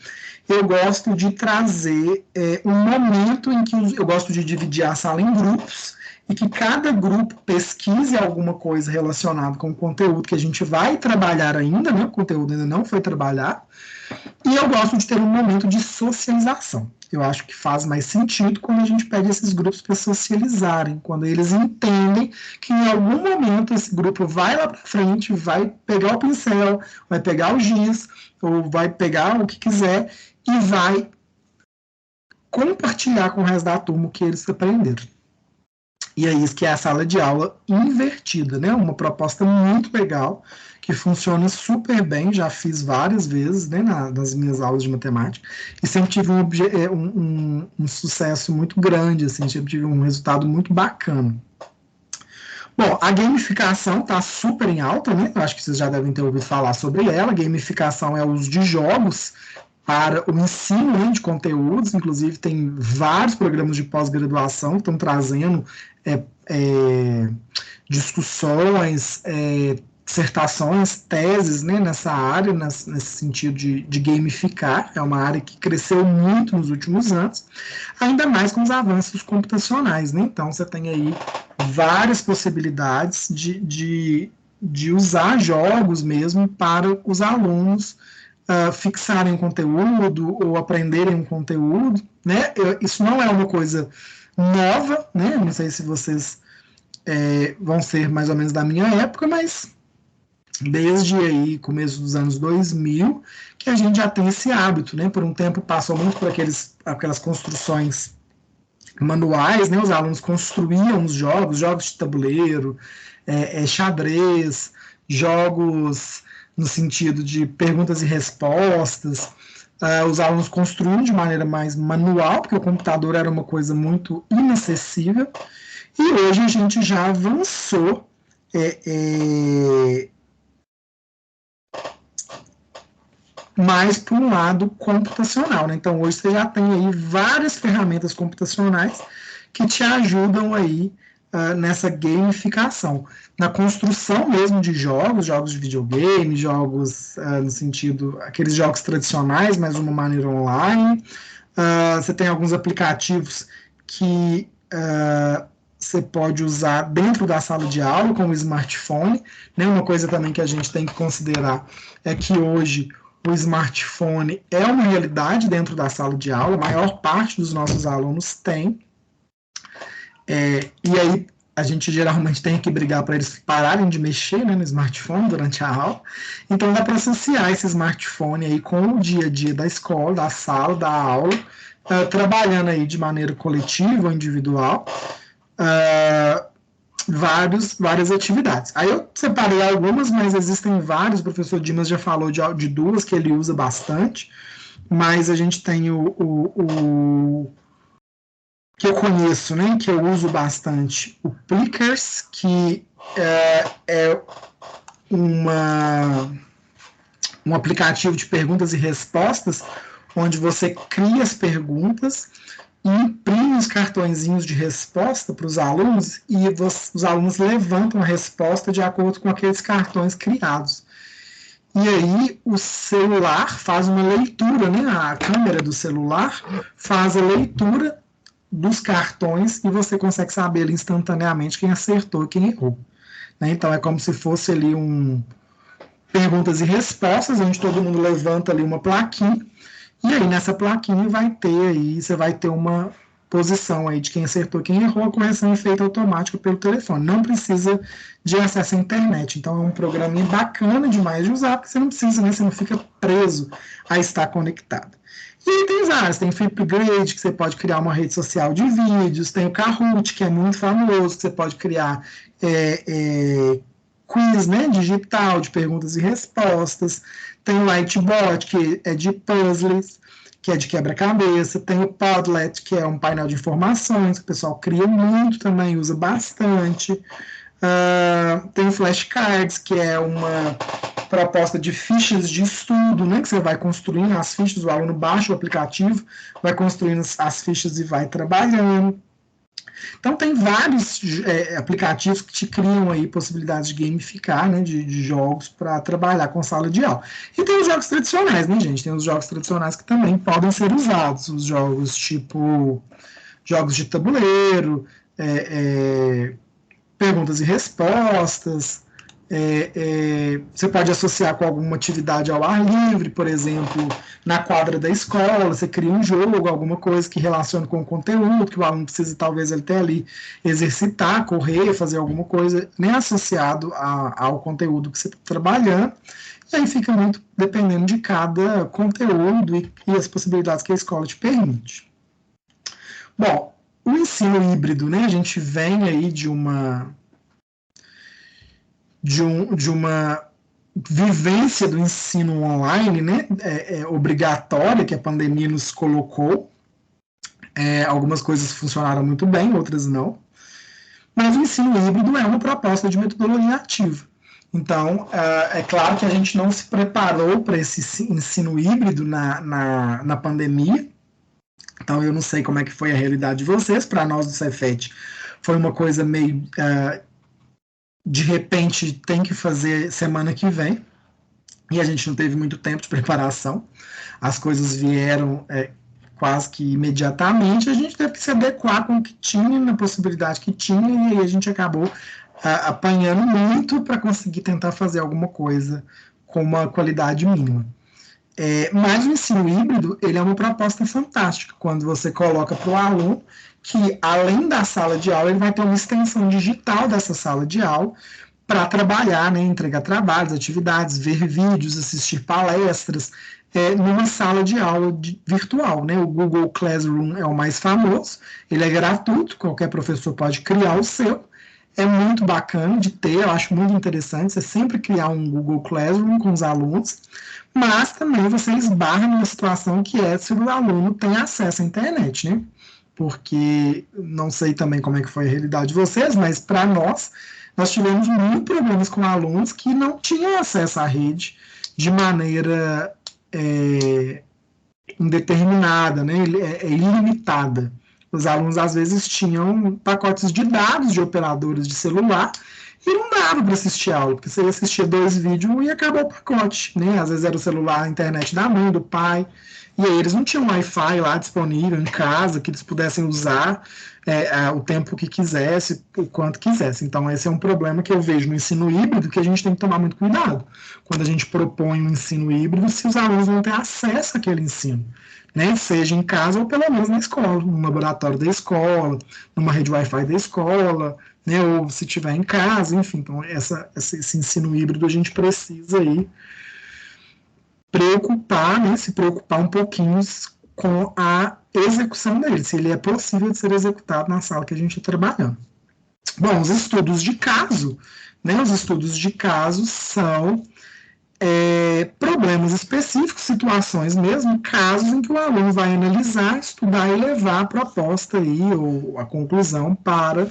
eu gosto de trazer um momento em que eu gosto de dividir a sala em grupos, e que cada grupo pesquise alguma coisa relacionada com o conteúdo que a gente vai trabalhar ainda, né? O conteúdo ainda não foi trabalhado, e eu gosto de ter um momento de socialização. Eu acho que faz mais sentido quando a gente pega esses grupos para socializarem, quando eles entendem que em algum momento esse grupo vai lá para frente, vai pegar o pincel, vai pegar o giz, ou vai pegar o que quiser, e vai compartilhar com o resto da turma o que eles aprenderam. E é isso que é a sala de aula invertida, né? Uma proposta muito legal, que funciona super bem, já fiz várias vezes, né, nas minhas aulas de matemática, e sempre tive um sucesso muito grande, assim, sempre tive um resultado muito bacana. Bom, a gamificação está super em alta, né? Eu acho que vocês já devem ter ouvido falar sobre ela. A gamificação é o uso de jogos para o ensino, né, de conteúdos, inclusive tem vários programas de pós-graduação que estão trazendo discussões, dissertações, teses, né, nessa área, nesse sentido de gamificar. É uma área que cresceu muito nos últimos anos, ainda mais com os avanços computacionais, né? Então você tem aí várias possibilidades de usar jogos mesmo para os alunos fixarem um conteúdo ou aprenderem um conteúdo, né? Isso não é uma coisa nova, né? Não sei se vocês vão ser mais ou menos da minha época, mas desde aí, começo dos anos 2000, que a gente já tem esse hábito, né? Por um tempo passou muito por aquelas construções manuais, né? Os alunos construíam os jogos de tabuleiro, xadrez, jogos no sentido de perguntas e respostas. Os alunos construíam de maneira mais manual, porque o computador era uma coisa muito inacessível, e hoje a gente já avançou mais para um lado computacional, né? Então hoje você já tem aí várias ferramentas computacionais que te ajudam aí nessa gamificação, na construção mesmo de jogos de videogame, jogos no sentido, aqueles jogos tradicionais, mas de uma maneira online. Você tem alguns aplicativos que você pode usar dentro da sala de aula, como o smartphone, né? Uma coisa também que a gente tem que considerar é que hoje o smartphone é uma realidade dentro da sala de aula, a maior parte dos nossos alunos tem. E aí a gente geralmente tem que brigar para eles pararem de mexer, né, no smartphone durante a aula. Então dá para associar esse smartphone aí com o dia a dia da escola, da sala, da aula, trabalhando aí de maneira coletiva ou individual, várias atividades. Aí eu separei algumas, mas existem vários. O professor Dimas já falou de duas que ele usa bastante, mas a gente tem o que eu conheço, né, que eu uso bastante, o Plickers, que é um aplicativo de perguntas e respostas, onde você cria as perguntas e imprime os cartõezinhos de resposta para os alunos, e os alunos levantam a resposta de acordo com aqueles cartões criados. E aí o celular faz uma leitura, né, a câmera do celular faz a leitura dos cartões e você consegue saber ali instantaneamente quem acertou e quem errou. Né? Então é como se fosse ali perguntas e respostas, onde todo mundo levanta ali uma plaquinha, e aí nessa plaquinha você vai ter uma posição aí de quem acertou e quem errou, a correção é feita automática pelo telefone. Não precisa de acesso à internet. Então é um programinha bacana demais de usar, porque você não precisa, né? Você não fica preso a estar conectado. E aí tem várias, tem Flipgrid, que você pode criar uma rede social de vídeos, tem o Kahoot, que é muito famoso, que você pode criar quiz, né, digital, de perguntas e respostas, tem o Whiteboard, que é de puzzles, que é de quebra-cabeça, tem o Padlet, que é um painel de informações, que o pessoal cria muito também, usa bastante, tem o Flashcards, que é uma proposta de fichas de estudo, né, que você vai construindo as fichas, o aluno baixa o aplicativo, vai construindo as fichas e vai trabalhando. Então, tem vários aplicativos que te criam aí possibilidades de gamificar, né, de jogos para trabalhar com sala de aula. E tem os jogos tradicionais, né, gente? Tem os jogos tradicionais que também podem ser usados, os jogos tipo jogos de tabuleiro, perguntas e respostas. Você pode associar com alguma atividade ao ar livre, por exemplo, na quadra da escola, você cria um jogo, alguma coisa que relacione com o conteúdo, que o aluno precisa talvez até ali exercitar, correr, fazer alguma coisa, nem associado ao conteúdo que você está trabalhando, e aí fica muito dependendo de cada conteúdo e as possibilidades que a escola te permite. Bom, o ensino híbrido, né, a gente vem aí de uma vivência do ensino online, né, obrigatória, que a pandemia nos colocou. Algumas coisas funcionaram muito bem, outras não. Mas o ensino híbrido é uma proposta de metodologia ativa. Então, é claro que a gente não se preparou para esse ensino híbrido na pandemia. Então, eu não sei como é que foi a realidade de vocês. Para nós do Cefet, foi uma coisa meio... de repente tem que fazer semana que vem, e a gente não teve muito tempo de preparação, as coisas vieram quase que imediatamente, a gente teve que se adequar com o que tinha, na possibilidade que tinha, e aí a gente acabou apanhando muito para conseguir tentar fazer alguma coisa com uma qualidade mínima. Mas o ensino híbrido, ele é uma proposta fantástica, quando você coloca para o aluno que, além da sala de aula, ele vai ter uma extensão digital dessa sala de aula para trabalhar, né, entregar trabalhos, atividades, ver vídeos, assistir palestras, numa sala de aula virtual. Né? O Google Classroom é o mais famoso, ele é gratuito, qualquer professor pode criar o seu, é muito bacana de ter, eu acho muito interessante você sempre criar um Google Classroom com os alunos, mas também você esbarra numa situação que é se o aluno tem acesso à internet, né? Porque não sei também como é que foi a realidade de vocês, mas para nós tivemos muitos problemas com alunos que não tinham acesso à rede de maneira indeterminada, né, ilimitada. Os alunos, às vezes, tinham pacotes de dados de operadores de celular e não dava para assistir aula, porque você ia assistir 2 vídeos e acabou o pacote. Né? Às vezes era o celular, a internet da mãe, do pai, e aí eles não tinham Wi-Fi lá disponível em casa, que eles pudessem usar o tempo que quisesse, o quanto quisesse. Então, esse é um problema que eu vejo no ensino híbrido, que a gente tem que tomar muito cuidado. Quando a gente propõe um ensino híbrido, se os alunos vão ter acesso àquele ensino, né? Seja em casa ou pelo menos na escola, no laboratório da escola, numa rede Wi-Fi da escola, né? Ou se estiver em casa, enfim. Então, esse ensino híbrido a gente precisa aí se preocupar um pouquinho com a execução dele, se ele é possível de ser executado na sala que a gente está trabalhando. Bom, os estudos de caso, né? Os estudos de caso são problemas específicos, situações mesmo, casos em que o aluno vai analisar, estudar e levar a proposta aí, ou a conclusão para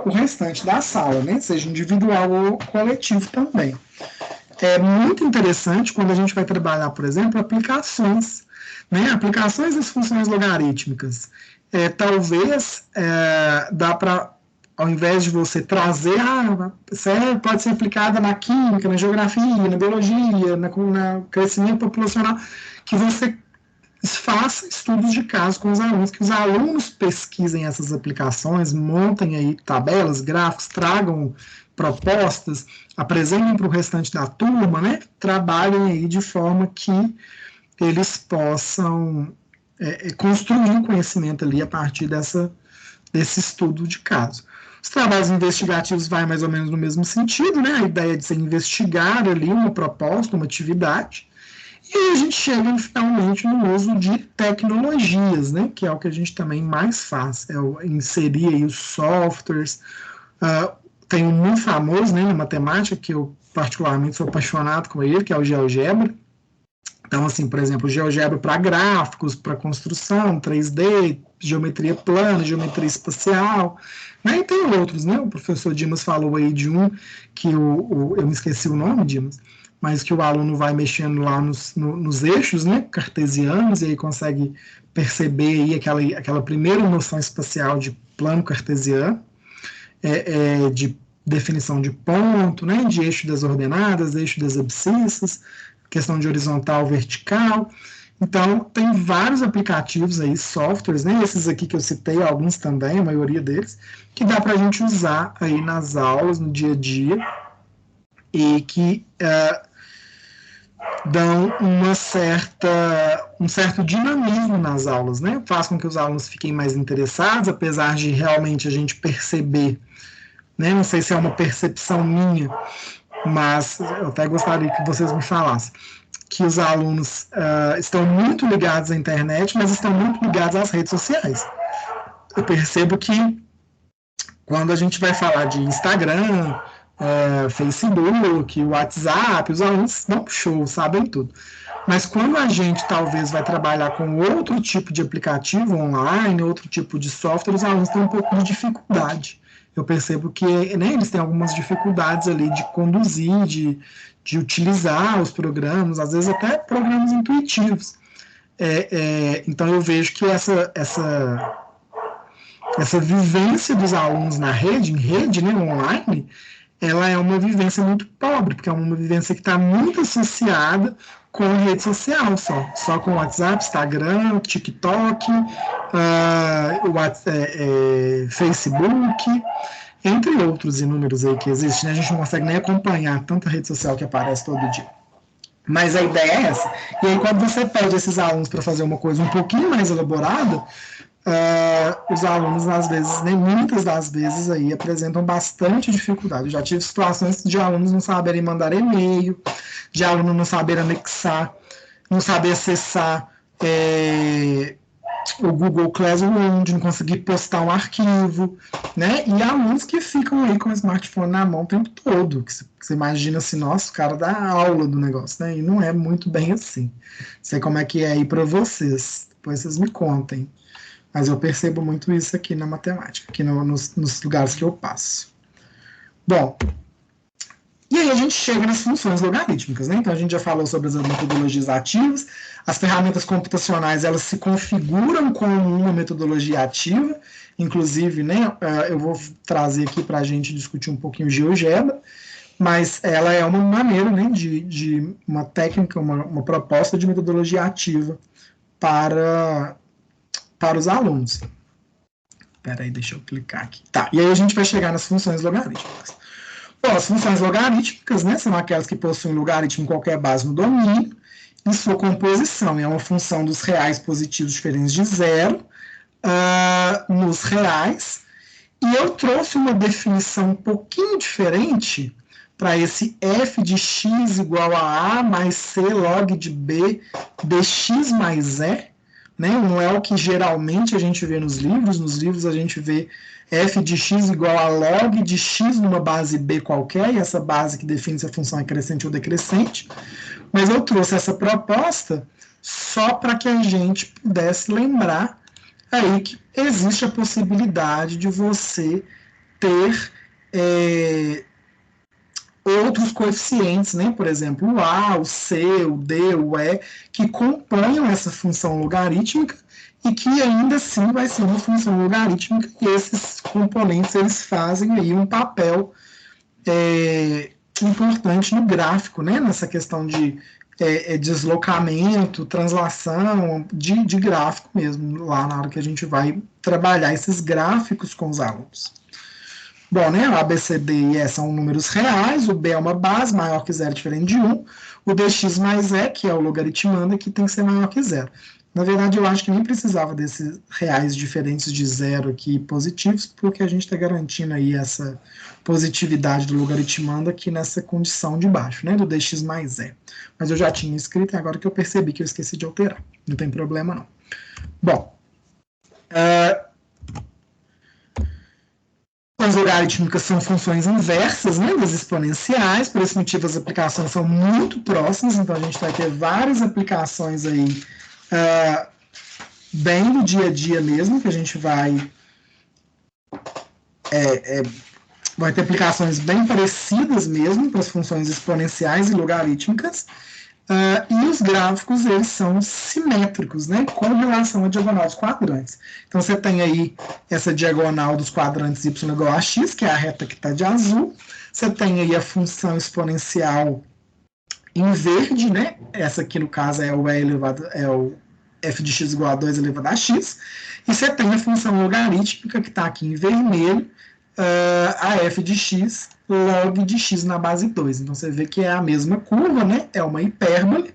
o restante da sala, né? Seja individual ou coletivo também. É muito interessante quando a gente vai trabalhar, por exemplo, aplicações, né? Aplicações das funções logarítmicas. Talvez dá para, ao invés de você trazer, pode ser aplicada na química, na geografia, na biologia, no crescimento populacional, que você faça estudos de caso com os alunos, que os alunos pesquisem essas aplicações, montem aí tabelas, gráficos, tragam propostas, apresentem para o restante da turma, né? Trabalhem aí de forma que eles possam construir um conhecimento ali a partir desse estudo de caso. Os trabalhos investigativos vai mais ou menos no mesmo sentido, né? A ideia de se investigar ali uma proposta, uma atividade, e aí a gente chega finalmente no uso de tecnologias, né? Que é o que a gente também mais faz, inserir aí os softwares. Tem um muito famoso, né, na matemática, que eu particularmente sou apaixonado com ele, que é o GeoGebra. Então, assim, por exemplo, o GeoGebra para gráficos, para construção, 3D, geometria plana, geometria espacial, né? E tem outros, né? O professor Dimas falou aí de um que eu me esqueci o nome, Dimas, mas que o aluno vai mexendo lá nos eixos, né, cartesianos, e aí consegue perceber aí aquela primeira noção espacial de plano cartesiano, de definição de ponto, né, de eixo das ordenadas, eixo das abscissas, questão de horizontal, vertical. Então, tem vários aplicativos aí, softwares, né, esses aqui que eu citei, alguns também, a maioria deles, que dá para a gente usar aí nas aulas, no dia a dia, e que dão um certo dinamismo nas aulas, né? Faz com que os alunos fiquem mais interessados, apesar de realmente a gente perceber, né? Não sei se é uma percepção minha, mas eu até gostaria que vocês me falassem, que os alunos estão muito ligados à internet, mas estão muito ligados às redes sociais. Eu percebo que quando a gente vai falar de Instagram, Facebook, WhatsApp, os alunos dão show, sabem tudo. Mas quando a gente talvez vai trabalhar com outro tipo de aplicativo online, outro tipo de software, os alunos têm um pouco de dificuldade. Eu percebo que, né, eles têm algumas dificuldades ali de conduzir, de utilizar os programas, às vezes até programas intuitivos. Então eu vejo que essa vivência dos alunos na rede, em rede, né, online, ela é uma vivência muito pobre, porque é uma vivência que está muito associada com a rede social só com WhatsApp, Instagram, TikTok, Facebook, entre outros inúmeros aí que existem, né? A gente não consegue nem acompanhar tanta rede social que aparece todo dia. Mas a ideia é essa. E aí, quando você pede esses alunos para fazer uma coisa um pouquinho mais elaborada, os alunos, às vezes, nem muitas das vezes, aí apresentam bastante dificuldade. Eu já tive situações de alunos não saberem mandar e-mail, de aluno não saber anexar, não saber acessar o Google Classroom, de não conseguir postar um arquivo, né? E alunos que ficam aí com o smartphone na mão o tempo todo, que você imagina assim, nossa, o cara dá aula do negócio, né? E não é muito bem assim. Não sei como é que é aí para vocês, depois vocês me contem. Mas eu percebo muito isso aqui na matemática, aqui nos lugares que eu passo. Bom, e aí a gente chega nas funções logarítmicas, né? Então a gente já falou sobre as metodologias ativas, as ferramentas computacionais, elas se configuram como uma metodologia ativa, inclusive, né, eu vou trazer aqui para a gente discutir um pouquinho o GeoGebra, mas ela é uma maneira, né, de uma técnica, uma proposta de metodologia ativa para os alunos. Espera aí, deixa eu clicar aqui. Tá, e aí a gente vai chegar nas funções logarítmicas. Bom, as funções logarítmicas, né, são aquelas que possuem logaritmo em qualquer base no domínio, e sua composição é uma função dos reais positivos diferentes de zero nos reais, e eu trouxe uma definição um pouquinho diferente para esse f de x igual a mais c log de b dx mais e, né? Não é o que geralmente a gente vê nos livros a gente vê f de x igual a log de x numa base b qualquer, e essa base que define se a função é crescente ou decrescente, mas eu trouxe essa proposta só para que a gente pudesse lembrar aí que existe a possibilidade de você ter outros coeficientes, né? Por exemplo, o A, o C, o D, o E, que compõem essa função logarítmica e que ainda assim vai ser uma função logarítmica, e esses componentes eles fazem aí um papel importante no gráfico, né? Nessa questão de deslocamento, translação de gráfico mesmo, lá na hora que a gente vai trabalhar esses gráficos com os alunos. Bom, né, o A, B, C, D e E são números reais, o B é uma base maior que 0, diferente de 1, o dx mais E, que é o logaritmando, que tem que ser maior que 0. Na verdade, eu acho que nem precisava desses reais diferentes de 0 aqui positivos, porque a gente está garantindo aí essa positividade do logaritmando aqui nessa condição de baixo, né, do dx mais E. Mas eu já tinha escrito, e agora que eu percebi que eu esqueci de alterar. Não tem problema, não. Bom, as logarítmicas são funções inversas, né, das exponenciais, por esse motivo as aplicações são muito próximas, então a gente vai ter várias aplicações aí bem do dia a dia mesmo, que a gente vai ter aplicações bem parecidas mesmo para as funções exponenciais e logarítmicas, e os gráficos, eles são simétricos, né, com relação à diagonal dos quadrantes. Então, você tem aí essa diagonal dos quadrantes y igual a x, que é a reta que está de azul. Você tem aí a função exponencial em verde, né, essa aqui, no caso, é o f de x igual a 2 elevado a x. E você tem a função logarítmica, que está aqui em vermelho, a f de x log de x na base 2. Então, você vê que é a mesma curva, né? É uma hipérbole,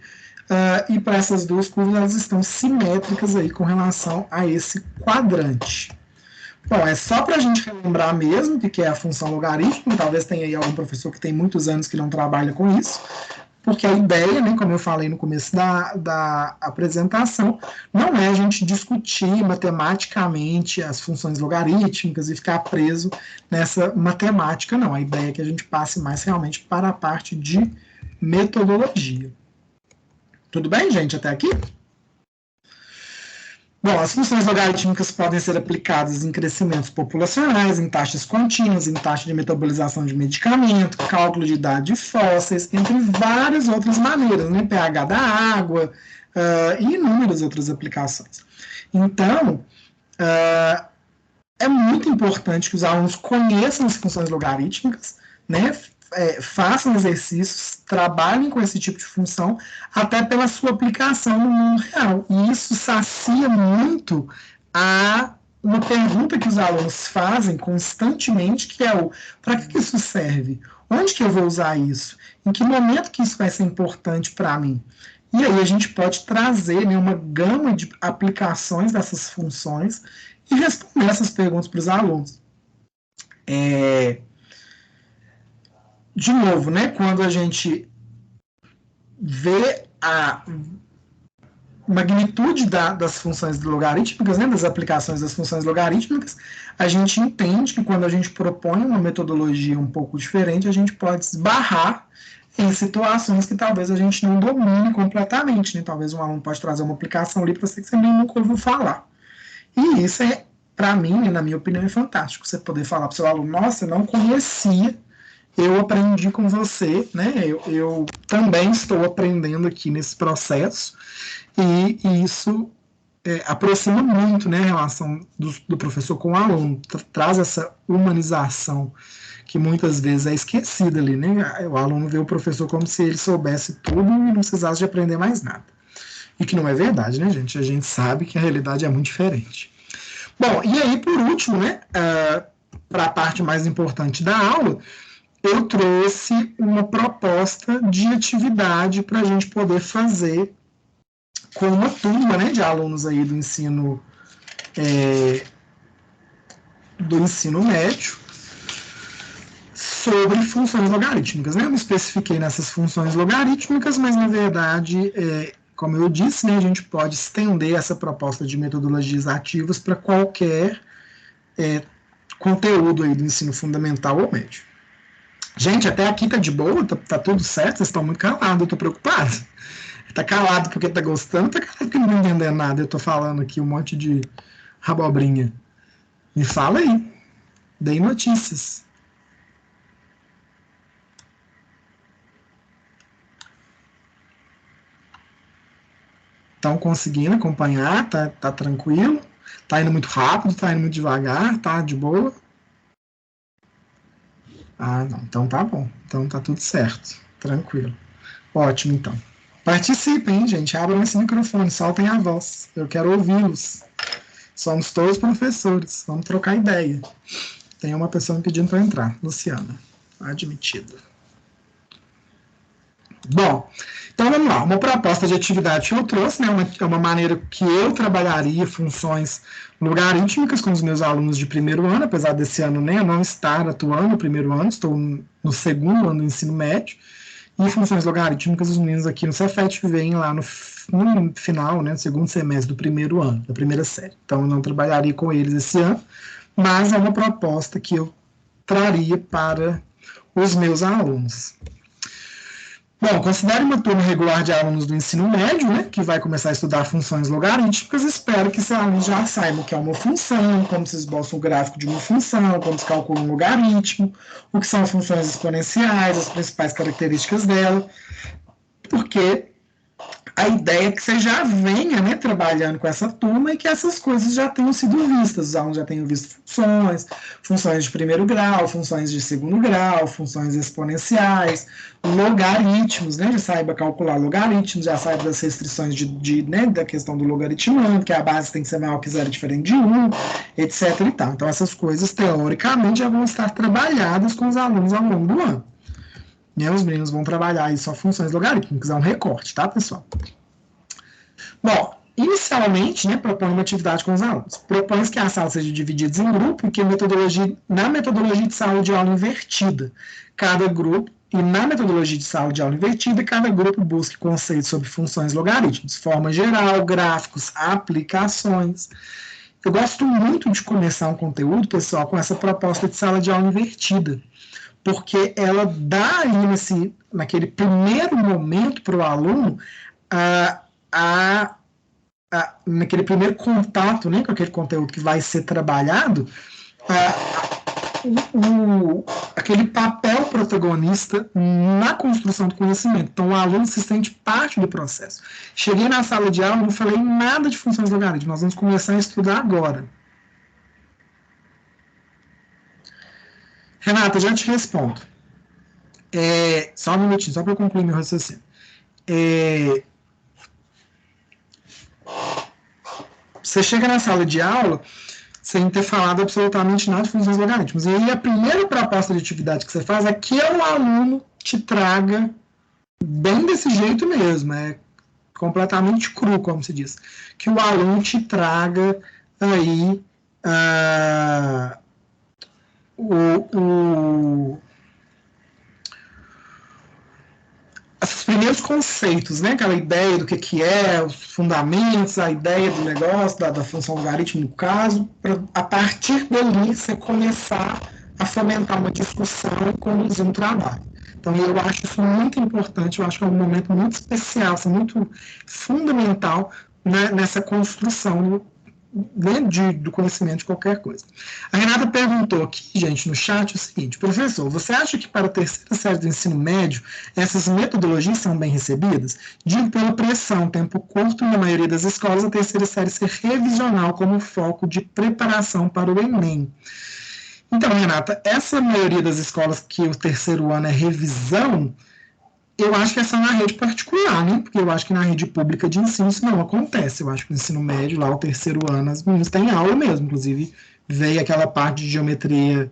e para essas duas curvas, elas estão simétricas aí com relação a esse quadrante. Bom, é só para a gente relembrar mesmo o que é a função logarítmica. Talvez tenha aí algum professor que tem muitos anos que não trabalha com isso, porque a ideia, né, como eu falei no começo da apresentação, não é a gente discutir matematicamente as funções logarítmicas e ficar preso nessa matemática, não. A ideia é que a gente passe mais realmente para a parte de metodologia. Tudo bem, gente, até aqui? Bom, as funções logarítmicas podem ser aplicadas em crescimentos populacionais, em taxas contínuas, em taxa de metabolização de medicamento, cálculo de idade de fósseis, entre várias outras maneiras, né? pH da água, e inúmeras outras aplicações. Então, é muito importante que os alunos conheçam as funções logarítmicas, né? Façam exercícios, trabalhem com esse tipo de função, até pela sua aplicação no mundo real. E isso sacia muito uma pergunta que os alunos fazem constantemente, que é para que isso serve? Onde que eu vou usar isso? Em que momento que isso vai ser importante para mim? E aí a gente pode trazer, né, uma gama de aplicações dessas funções e responder essas perguntas para os alunos. De novo, né, quando a gente vê a magnitude das funções logarítmicas, né, das aplicações das funções logarítmicas, a gente entende que quando a gente propõe uma metodologia um pouco diferente, a gente pode esbarrar em situações que talvez a gente não domine completamente, né? Talvez um aluno pode trazer uma aplicação ali para você que você nem nunca ouviu falar. E isso para mim, na minha opinião, é fantástico. Você poder falar para o seu aluno, nossa, eu não conhecia, eu aprendi com você, né? Eu também estou aprendendo aqui nesse processo, e isso aproxima muito, né, a relação do professor com o aluno, traz essa humanização que muitas vezes é esquecida ali, né? O aluno vê o professor como se ele soubesse tudo e não precisasse de aprender mais nada. E que não é verdade, né, gente? A gente sabe que a realidade é muito diferente. Bom, e aí, por último, né, para a parte mais importante da aula, eu trouxe uma proposta de atividade para a gente poder fazer com uma turma, né, de alunos aí do ensino médio sobre funções logarítmicas, né? Eu me especifiquei nessas funções logarítmicas, mas na verdade, como eu disse, né, a gente pode estender essa proposta de metodologias ativas para qualquer conteúdo aí do ensino fundamental ou médio. Gente, até aqui tá de boa, tá tudo certo, vocês estão muito calados, eu tô preocupado. Tá calado porque tá gostando, tá calado porque não tá entendendo nada, eu tô falando aqui um monte de rabobrinha. Me fala aí, dei notícias. Estão conseguindo acompanhar, tá tranquilo, tá indo muito rápido, tá indo muito devagar, tá de boa? Ah, não, então tá bom, então tá tudo certo, tranquilo. Ótimo, então. Participem, gente. Abram esse microfone, soltem a voz. Eu quero ouvi-los. Somos todos professores. Vamos trocar ideia. Tem uma pessoa me pedindo para entrar. Luciana. Admitido. Bom, então vamos lá. Uma proposta de atividade que eu trouxe, né? Uma maneira que eu trabalharia funções logarítmicas com os meus alunos de primeiro ano, apesar desse ano, né, eu não estar atuando no primeiro ano, estou no segundo ano do ensino médio. E funções logarítmicas, os meninos aqui no Cefet veem lá no final, né, no segundo semestre do primeiro ano, da primeira série. Então, eu não trabalharia com eles esse ano, mas é uma proposta que eu traria para os meus alunos. Bom, considere uma turma regular de alunos do ensino médio, né, que vai começar a estudar funções logarítmicas. Espero que esses alunos já saibam o que é uma função, como se esboça o gráfico de uma função, como se calcula um logaritmo, o que são funções exponenciais, as principais características dela, porque a ideia é que você já venha, né, trabalhando com essa turma e que essas coisas já tenham sido vistas. Os alunos já tenham visto funções de primeiro grau, funções de segundo grau, funções exponenciais, logaritmos, né, já saiba calcular logaritmos, já saiba das restrições né, da questão do logaritmando, que a base tem que ser maior que 0 diferente de 1, etc. e tal. Então, essas coisas, teoricamente, já vão estar trabalhadas com os alunos ao longo do ano. E os meninos vão trabalhar aí só funções logarítmicas, é um recorte, tá, pessoal? Bom, inicialmente, né, propõe uma atividade com os alunos. Propõe que a sala seja dividida em grupo, que na metodologia de sala de aula invertida, cada grupo, e na metodologia de sala de aula invertida, cada grupo busque conceitos sobre funções logarítmicas, forma geral, gráficos, aplicações. Eu gosto muito de começar um conteúdo, pessoal, com essa proposta de sala de aula invertida, porque ela dá ali naquele primeiro momento para o aluno naquele primeiro contato, né, com aquele conteúdo que vai ser trabalhado, aquele papel protagonista na construção do conhecimento. Então, o aluno se sente parte do processo. Cheguei na sala de aula, não falei nada de funções logarítmicas, nós vamos começar a estudar agora. Renata, já te respondo. Só um minutinho, só para eu concluir meu raciocínio. Você chega na sala de aula sem ter falado absolutamente nada de funções logarítmicas. E aí a primeira proposta de atividade que você faz é que o aluno te traga bem desse jeito mesmo, completamente cru, como se diz. Que o aluno te traga aí esses primeiros conceitos, né? Aquela ideia do que é, os fundamentos, a ideia do negócio, da função logarítmica no caso, para a partir dali você começar a fomentar uma discussão e conduzir um trabalho. Então, eu acho isso muito importante, eu acho que é um momento muito especial, muito fundamental, né, nessa construção do conhecimento de qualquer coisa. A Renata perguntou aqui, gente, no chat, o seguinte: professor, você acha que para a terceira série do ensino médio essas metodologias são bem recebidas? Digo pela pressão, tempo curto, e na maioria das escolas a terceira série ser revisional como foco de preparação para o Enem. Então, Renata, essa maioria das escolas que o terceiro ano é revisão, eu acho que é só na rede particular, né? Porque eu acho que na rede pública de ensino isso não acontece. Eu acho que no ensino médio, lá o terceiro ano, as meninas têm aula mesmo. Inclusive, veio aquela parte de geometria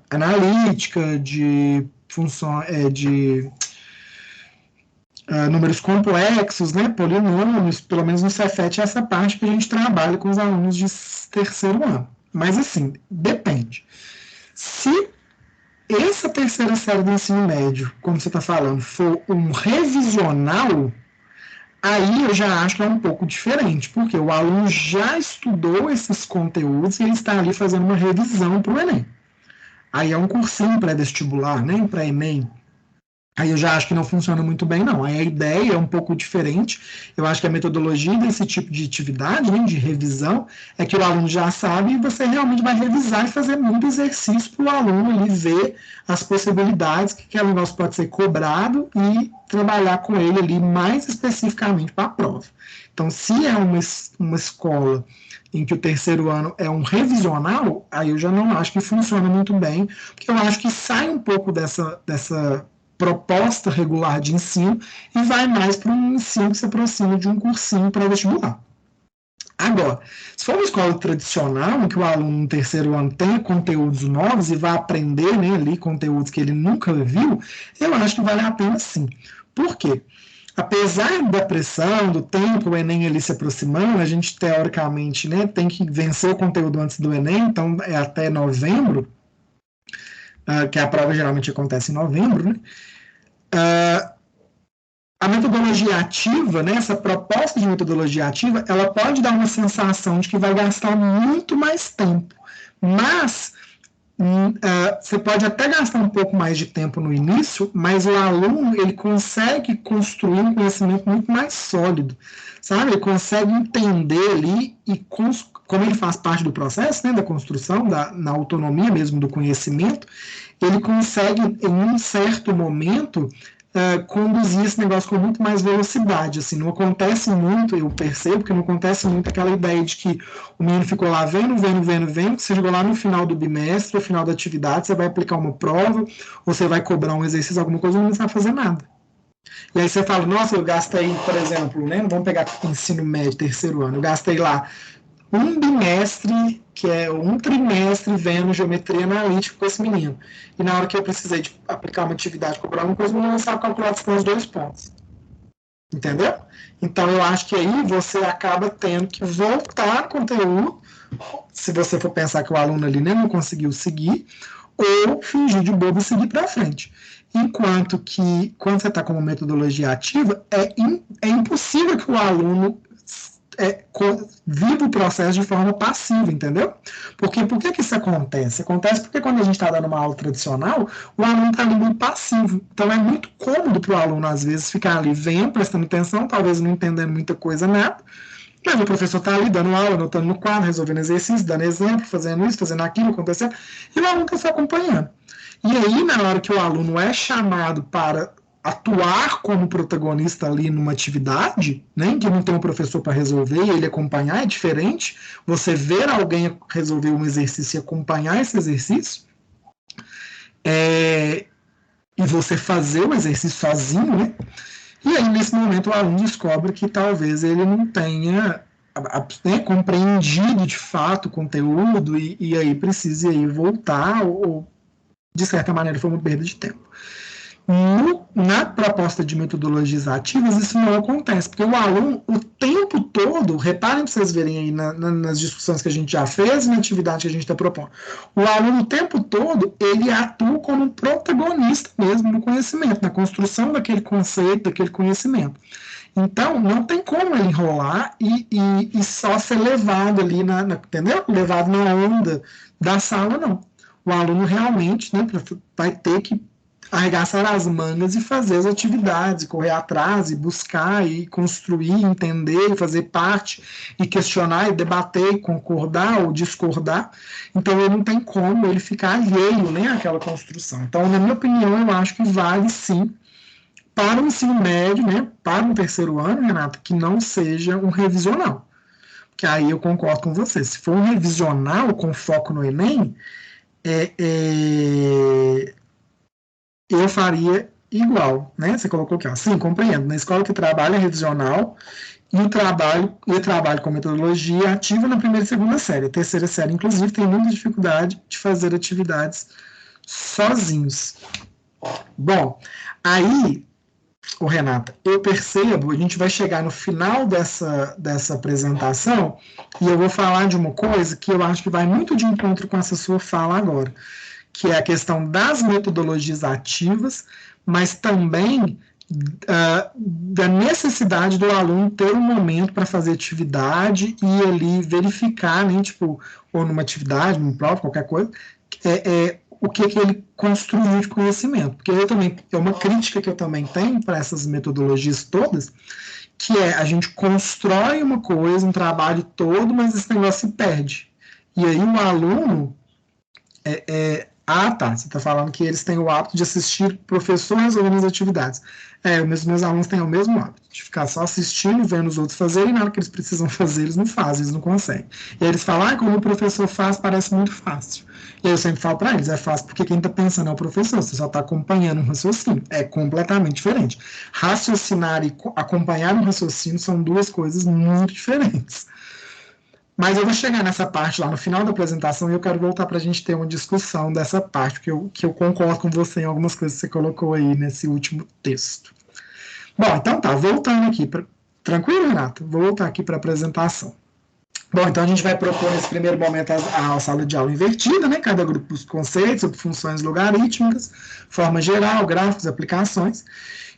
analítica, de números complexos, né? Polinômios, pelo menos no Cefet é essa parte que a gente trabalha com os alunos de terceiro ano. Mas assim, depende. Se essa terceira série do ensino médio, como você está falando, for um revisional, aí eu já acho que é um pouco diferente, porque o aluno já estudou esses conteúdos e ele está ali fazendo uma revisão para o Enem. Aí é um cursinho pré-vestibular, né, pré-Enem. Aí eu já acho que não funciona muito bem, não. Aí a ideia é um pouco diferente. Eu acho que a metodologia desse tipo de atividade, né, de revisão, é que o aluno já sabe e você realmente vai revisar e fazer muito exercício para o aluno ali ver as possibilidades que aquele negócio pode ser cobrado e trabalhar com ele ali mais especificamente para a prova. Então, se é uma escola em que o terceiro ano é um revisional, aí eu já não acho que funciona muito bem, porque eu acho que sai um pouco dessa proposta regular de ensino e vai mais para um ensino que se aproxima de um cursinho para vestibular. Agora, se for uma escola tradicional, em que o aluno no terceiro ano tem conteúdos novos e vai aprender, né, ali conteúdos que ele nunca viu, eu acho que vale a pena sim. Por quê? Apesar da pressão, do tempo, o Enem ali se aproximando, a gente teoricamente, né, tem que vencer o conteúdo antes do Enem, então é até novembro, que a prova geralmente acontece em novembro, né? A metodologia ativa, né, essa proposta de metodologia ativa, ela pode dar uma sensação de que vai gastar muito mais tempo, mas você pode até gastar um pouco mais de tempo no início, mas o aluno ele consegue construir um conhecimento muito mais sólido, sabe? Ele consegue entender ali e como ele faz parte do processo, né, da construção, na autonomia mesmo do conhecimento, ele consegue em um certo momento conduzir esse negócio com muito mais velocidade, assim, não acontece muito, eu percebo que não acontece muito aquela ideia de que o menino ficou lá vendo, você chegou lá no final do bimestre, no final da atividade, você vai aplicar uma prova, ou você vai cobrar um exercício, alguma coisa, não vai fazer nada. E aí você fala, nossa, eu gastei, por exemplo, né, vamos pegar ensino médio, terceiro ano, eu gastei lá um bimestre, que é um trimestre vendo geometria analítica com esse menino. E na hora que eu precisei de aplicar uma atividade, cobrar alguma coisa, eu não sabe calcular os 2 pontos. Entendeu? Então, eu acho que aí você acaba tendo que voltar ao conteúdo, se você for pensar que o aluno ali nem não conseguiu seguir, ou fingir de bobo e seguir para frente. Enquanto que, quando você está com uma metodologia ativa, é impossível que o aluno vive o processo de forma passiva, entendeu? Porque por que isso acontece? Acontece porque quando a gente está dando uma aula tradicional, o aluno está ali muito passivo. Então é muito cômodo para o aluno, às vezes, ficar ali vendo, prestando atenção, talvez não entendendo muita coisa, nada, mas o professor está ali dando aula, anotando no quadro, resolvendo exercício, dando exemplo, fazendo isso, fazendo aquilo, acontecendo, e o aluno está só acompanhando. E aí, na hora que o aluno é chamado para atuar como protagonista ali numa atividade, né, que não tem um professor para resolver e ele acompanhar, é diferente você ver alguém resolver um exercício e acompanhar esse exercício, e você fazer o exercício sozinho, né? E aí, nesse momento, o aluno descobre que talvez ele não tenha compreendido de fato o conteúdo e aí precise aí voltar ou, de certa maneira, foi uma perda de tempo. Na proposta de metodologias ativas, isso não acontece, porque o aluno, o tempo todo, reparem para vocês verem aí nas discussões que a gente já fez e na atividade que a gente está propondo, o aluno o tempo todo, ele atua como um protagonista mesmo no conhecimento, na construção daquele conceito, daquele conhecimento. Então, não tem como ele enrolar e só ser levado ali, entendeu? Levado na onda da sala, não. O aluno realmente, né, vai ter que arregaçar as mangas e fazer as atividades, correr atrás e buscar e construir, entender, e fazer parte e questionar e debater, e concordar ou discordar. Então ele não tem como ele ficar alheio, né, àquela construção. Então, na minha opinião, eu acho que vale sim para o ensino médio, né, para um terceiro ano, Renato, que não seja um revisional. Que aí eu concordo com você. Se for um revisional com foco no Enem, eu faria igual, né? Você colocou aqui, ó. Sim, compreendo. Na escola que trabalha revisional e o trabalho com metodologia ativa na primeira e segunda série. A terceira série, inclusive, tem muita dificuldade de fazer atividades sozinhos. Bom, aí, Renata, eu percebo, a gente vai chegar no final dessa apresentação e eu vou falar de uma coisa que eu acho que vai muito de encontro com essa sua fala agora, que é a questão das metodologias ativas, mas também da necessidade do aluno ter um momento para fazer atividade e ali verificar, né, tipo, ou numa atividade, numa prova, qualquer coisa, o que ele construiu de conhecimento. Porque é uma crítica que eu também tenho para essas metodologias todas, que a gente constrói uma coisa, um trabalho todo, mas esse negócio se perde. E aí o aluno Ah, tá. Você está falando que eles têm o hábito de assistir professor resolvendo as atividades. Os meus alunos têm o mesmo hábito, de ficar só assistindo, vendo os outros fazerem, e na hora que eles precisam fazer, eles não fazem, eles não conseguem. E aí eles falam, como o professor faz, parece muito fácil. E aí eu sempre falo para eles, é fácil porque quem está pensando é o professor, você só está acompanhando um raciocínio. É completamente diferente. Raciocinar e acompanhar um raciocínio são duas coisas muito diferentes. Mas eu vou chegar nessa parte lá no final da apresentação e eu quero voltar para a gente ter uma discussão dessa parte, que eu concordo com você em algumas coisas que você colocou aí nesse último texto. Bom, então tá, voltando aqui. Tranquilo, Renato? Vou voltar aqui para a apresentação. Bom, então a gente vai propor nesse primeiro momento a sala de aula invertida, né? Cada grupo dos conceitos sobre funções logarítmicas, forma geral, gráficos, aplicações.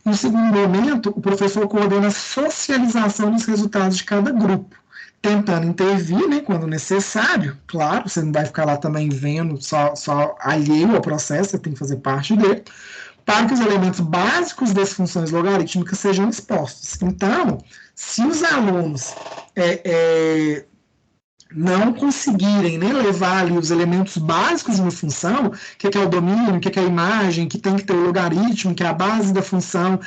E no segundo momento, o professor coordena a socialização dos resultados de cada grupo, tentando intervir, né, quando necessário, claro, você não vai ficar lá também vendo, só alheio ao processo, você tem que fazer parte dele, para que os elementos básicos das funções logarítmicas sejam expostos. Então, se os alunos não conseguirem, né, levar ali os elementos básicos de uma função, o que é o domínio, o que é a imagem, que tem que ter o logaritmo, que é a base da função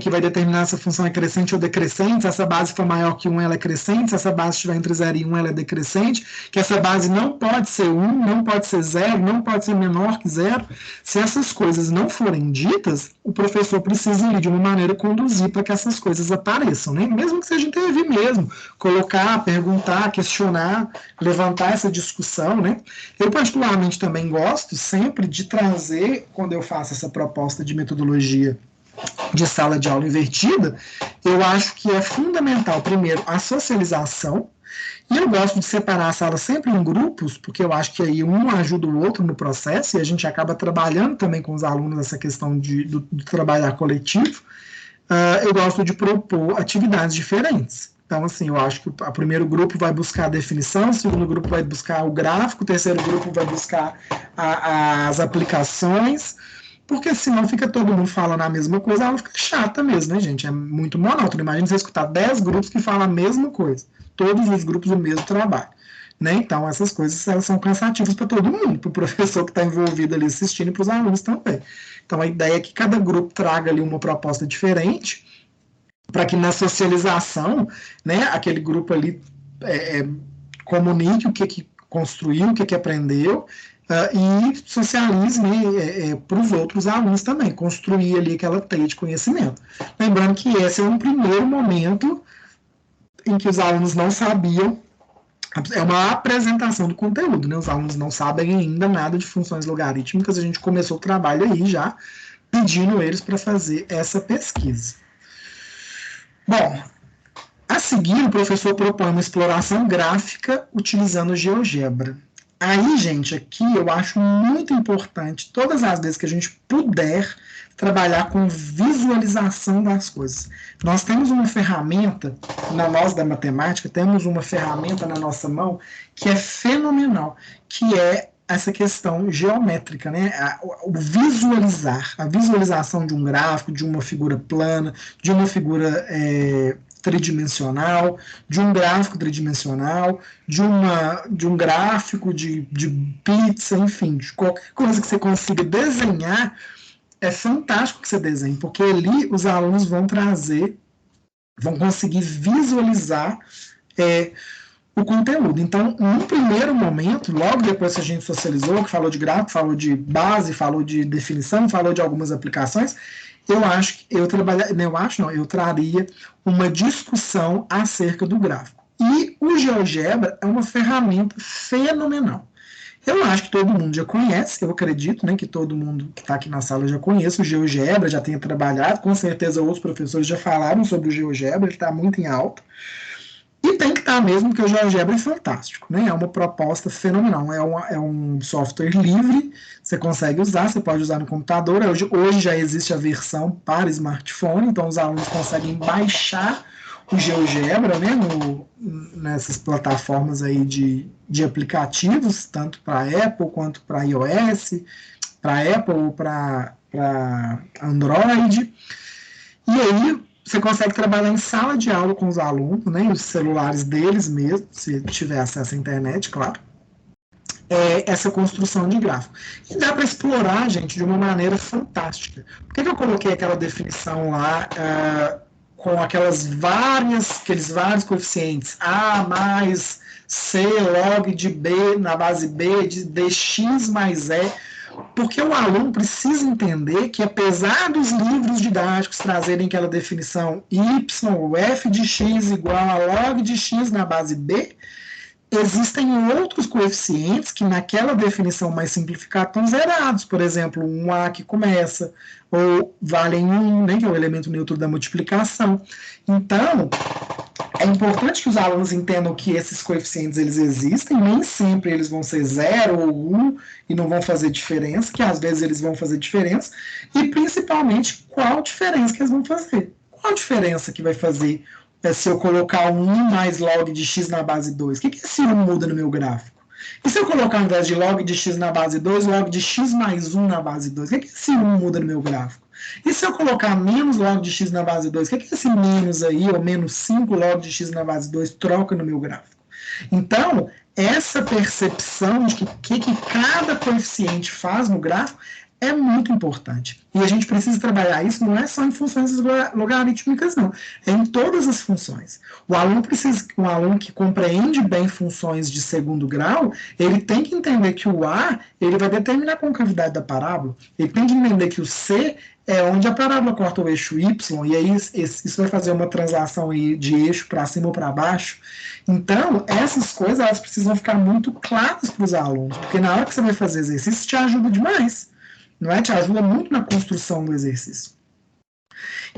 que vai determinar se a função é crescente ou decrescente, se essa base for maior que 1, ela é crescente, se essa base estiver entre 0 e 1, ela é decrescente, que essa base não pode ser 1, não pode ser 0, não pode ser menor que 0. Se essas coisas não forem ditas, o professor precisa ir de uma maneira conduzir para que essas coisas apareçam, né? Mesmo que seja intervir mesmo, colocar, perguntar, questionar, levantar essa discussão, né? Eu particularmente também gosto sempre de trazer, quando eu faço essa proposta de metodologia de sala de aula invertida, eu acho que é fundamental, primeiro, a socialização, e eu gosto de separar a sala sempre em grupos, porque eu acho que aí um ajuda o outro no processo, e a gente acaba trabalhando também com os alunos essa questão do trabalhar coletivo. Eu gosto de propor atividades diferentes. Então, assim, eu acho que o primeiro grupo vai buscar a definição, o segundo grupo vai buscar o gráfico, o terceiro grupo vai buscar as aplicações, porque senão fica todo mundo falando a mesma coisa, ela fica chata mesmo, né, gente? É muito monótono. Imagina você escutar 10 grupos que falam a mesma coisa, todos os grupos o mesmo trabalho. Né? Então, essas coisas elas são cansativas para todo mundo, para o professor que está envolvido ali assistindo e para os alunos também. Então, a ideia é que cada grupo traga ali uma proposta diferente, para que na socialização, né, aquele grupo ali comunique o que construiu, o que aprendeu, e socialize, né, para os outros alunos também, construir ali aquela teia de conhecimento. Lembrando que esse é um primeiro momento em que os alunos não sabiam, é uma apresentação do conteúdo, né? Os alunos não sabem ainda nada de funções logarítmicas, a gente começou o trabalho aí já, pedindo eles para fazer essa pesquisa. Bom, a seguir, o professor propõe uma exploração gráfica utilizando GeoGebra. Aí, gente, aqui eu acho muito importante, todas as vezes que a gente puder, trabalhar com visualização das coisas. Nós temos uma ferramenta, nós da matemática, temos uma ferramenta na nossa mão que é fenomenal, que é essa questão geométrica, né? O visualizar, a visualização de um gráfico, de uma figura plana, de uma figura tridimensional, de um gráfico tridimensional, de um gráfico de pizza, enfim, de qualquer coisa que você consiga desenhar. É fantástico que você desenhe, porque ali os alunos vão conseguir visualizar o conteúdo. Então, no primeiro momento, logo depois que a gente socializou, que falou de gráfico, falou de base, falou de definição, falou de algumas aplicações, eu traria uma discussão acerca do gráfico. E o GeoGebra é uma ferramenta fenomenal. Eu acho que todo mundo já conhece, eu acredito, né, que todo mundo que está aqui na sala já conhece o GeoGebra, já tenha trabalhado, com certeza outros professores já falaram sobre o GeoGebra, ele está muito em alta. E tem que estar mesmo, porque o GeoGebra é fantástico, né? É uma proposta fenomenal, é um software livre, você consegue usar, você pode usar no computador, hoje já existe a versão para smartphone, então os alunos conseguem baixar o GeoGebra, né, nessas plataformas aí de aplicativos, tanto para Apple quanto para iOS, para Apple ou para Android. E aí você consegue trabalhar em sala de aula com os alunos, né, os celulares deles mesmo, se tiver acesso à internet, claro. essa construção de gráfico. E dá para explorar, gente, de uma maneira fantástica. Por que eu coloquei aquela definição lá com aqueles vários coeficientes? A mais C log de B na base B de dx mais E. Porque o aluno precisa entender que, apesar dos livros didáticos trazerem aquela definição y, o f de x igual a log de x na base B, existem outros coeficientes que naquela definição mais simplificada estão zerados. Por exemplo, um A que começa, ou valem 1, né, que é o elemento neutro da multiplicação. Então, é importante que os alunos entendam que esses coeficientes eles existem, nem sempre eles vão ser 0 ou 1 e não vão fazer diferença, que às vezes eles vão fazer diferença, e principalmente qual diferença que eles vão fazer. Qual diferença que vai fazer se eu colocar um 1 mais log de x na base 2? O que esse 1 muda no meu gráfico? E se eu colocar, ao invés de log de x na base 2, log de x mais 1 na base 2? O que esse 1 muda no meu gráfico? E se eu colocar menos log de x na base 2, o que esse menos aí, ou menos 5 log de x na base 2, troca no meu gráfico? Então, essa percepção de que cada coeficiente faz no gráfico é muito importante. E a gente precisa trabalhar isso, não é só em funções logarítmicas, não. É em todas as funções. Um aluno que compreende bem funções de segundo grau, ele tem que entender que o A, ele vai determinar a concavidade da parábola. Ele tem que entender que o C é onde a parábola corta o eixo Y, e aí isso vai fazer uma translação aí de eixo para cima ou para baixo. Então, essas coisas, elas precisam ficar muito claras para os alunos, porque na hora que você vai fazer exercício, te ajuda demais. Não é? Te ajuda muito na construção do exercício.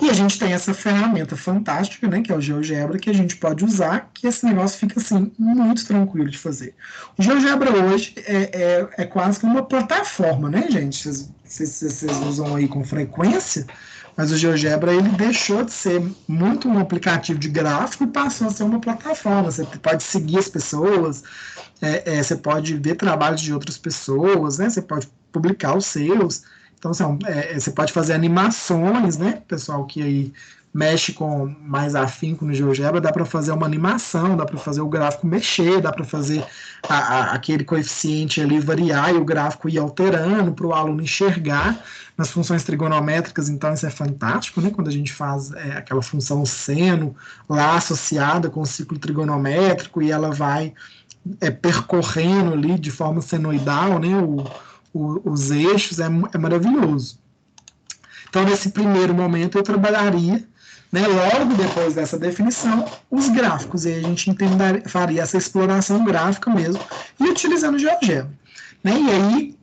E a gente tem essa ferramenta fantástica, né, que é o GeoGebra, que a gente pode usar, que esse negócio fica, assim, muito tranquilo de fazer. O GeoGebra hoje é quase que uma plataforma, né, gente? Vocês usam aí com frequência, mas o GeoGebra, ele deixou de ser muito um aplicativo de gráfico e passou a ser uma plataforma. Você pode seguir as pessoas, você pode ver trabalhos de outras pessoas, né? Você pode publicar os seus. Então, você pode fazer animações, né? Pessoal que aí mexe com mais afinco no GeoGebra, dá para fazer uma animação, dá para fazer o gráfico mexer, dá para fazer aquele coeficiente ali variar e o gráfico ir alterando para o aluno enxergar nas funções trigonométricas. Então, isso é fantástico, né? Quando a gente faz aquela função seno lá associada com o ciclo trigonométrico e ela vai percorrendo ali de forma senoidal, né? Os eixos, é maravilhoso. Então, nesse primeiro momento, eu trabalharia, né, logo depois dessa definição, os gráficos, e aí a gente faria essa exploração gráfica mesmo, e utilizando o GeoGebra. Né, e aí,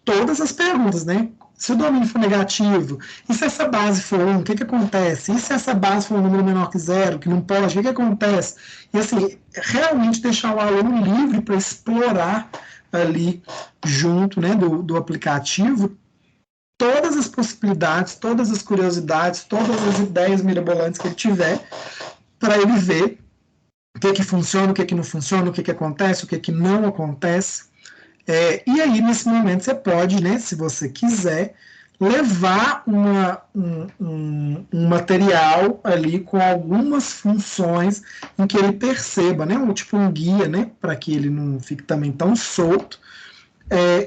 todas as perguntas, né? Se o domínio for negativo, e se essa base for 1, o que acontece? E se essa base for um número menor que 0, que não pode, o que acontece? E assim, realmente deixar o aluno livre para explorar ali junto, né, do aplicativo todas as possibilidades, todas as curiosidades, todas as ideias mirabolantes que ele tiver, para ele ver o que funciona, o que não funciona, o que acontece, o que não acontece. E aí, nesse momento, você pode, né, se você quiser, levar um material ali com algumas funções em que ele perceba, né, tipo um guia, né, para que ele não fique também tão solto,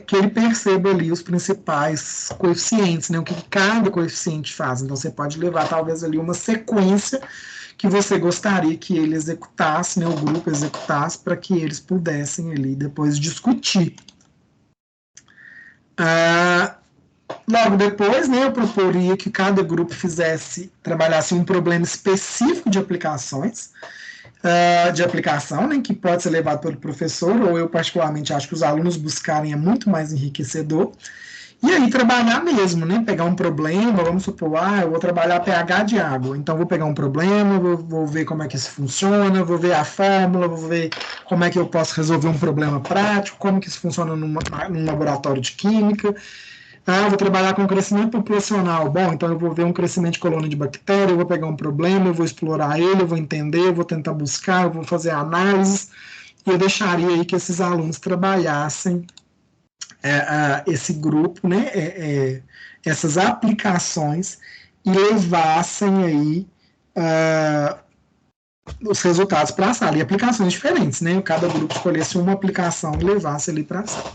que ele perceba ali os principais coeficientes, né, o que cada coeficiente faz. Então, você pode levar, talvez, ali uma sequência que você gostaria que ele executasse, né, o grupo executasse, para que eles pudessem ali depois discutir. Logo depois, né, eu proporia que cada grupo trabalhasse um problema específico de aplicações, de aplicação, né, que pode ser levado pelo professor, ou eu particularmente acho que os alunos buscarem é muito mais enriquecedor, e aí trabalhar mesmo, né, pegar um problema, vamos supor, eu vou trabalhar pH de água, então vou pegar um problema, vou ver como é que isso funciona, vou ver a fórmula, vou ver como é que eu posso resolver um problema prático, como que isso funciona num laboratório de química. Vou trabalhar com crescimento populacional. Bom, então eu vou ver um crescimento de colônia de bactéria, eu vou pegar um problema, eu vou explorar ele, eu vou entender, eu vou tentar buscar, eu vou fazer análises, e eu deixaria aí que esses alunos trabalhassem esse grupo, né, essas aplicações, e levassem aí os resultados para a sala, e aplicações diferentes, né? Cada grupo escolhesse uma aplicação e levasse ali para a sala.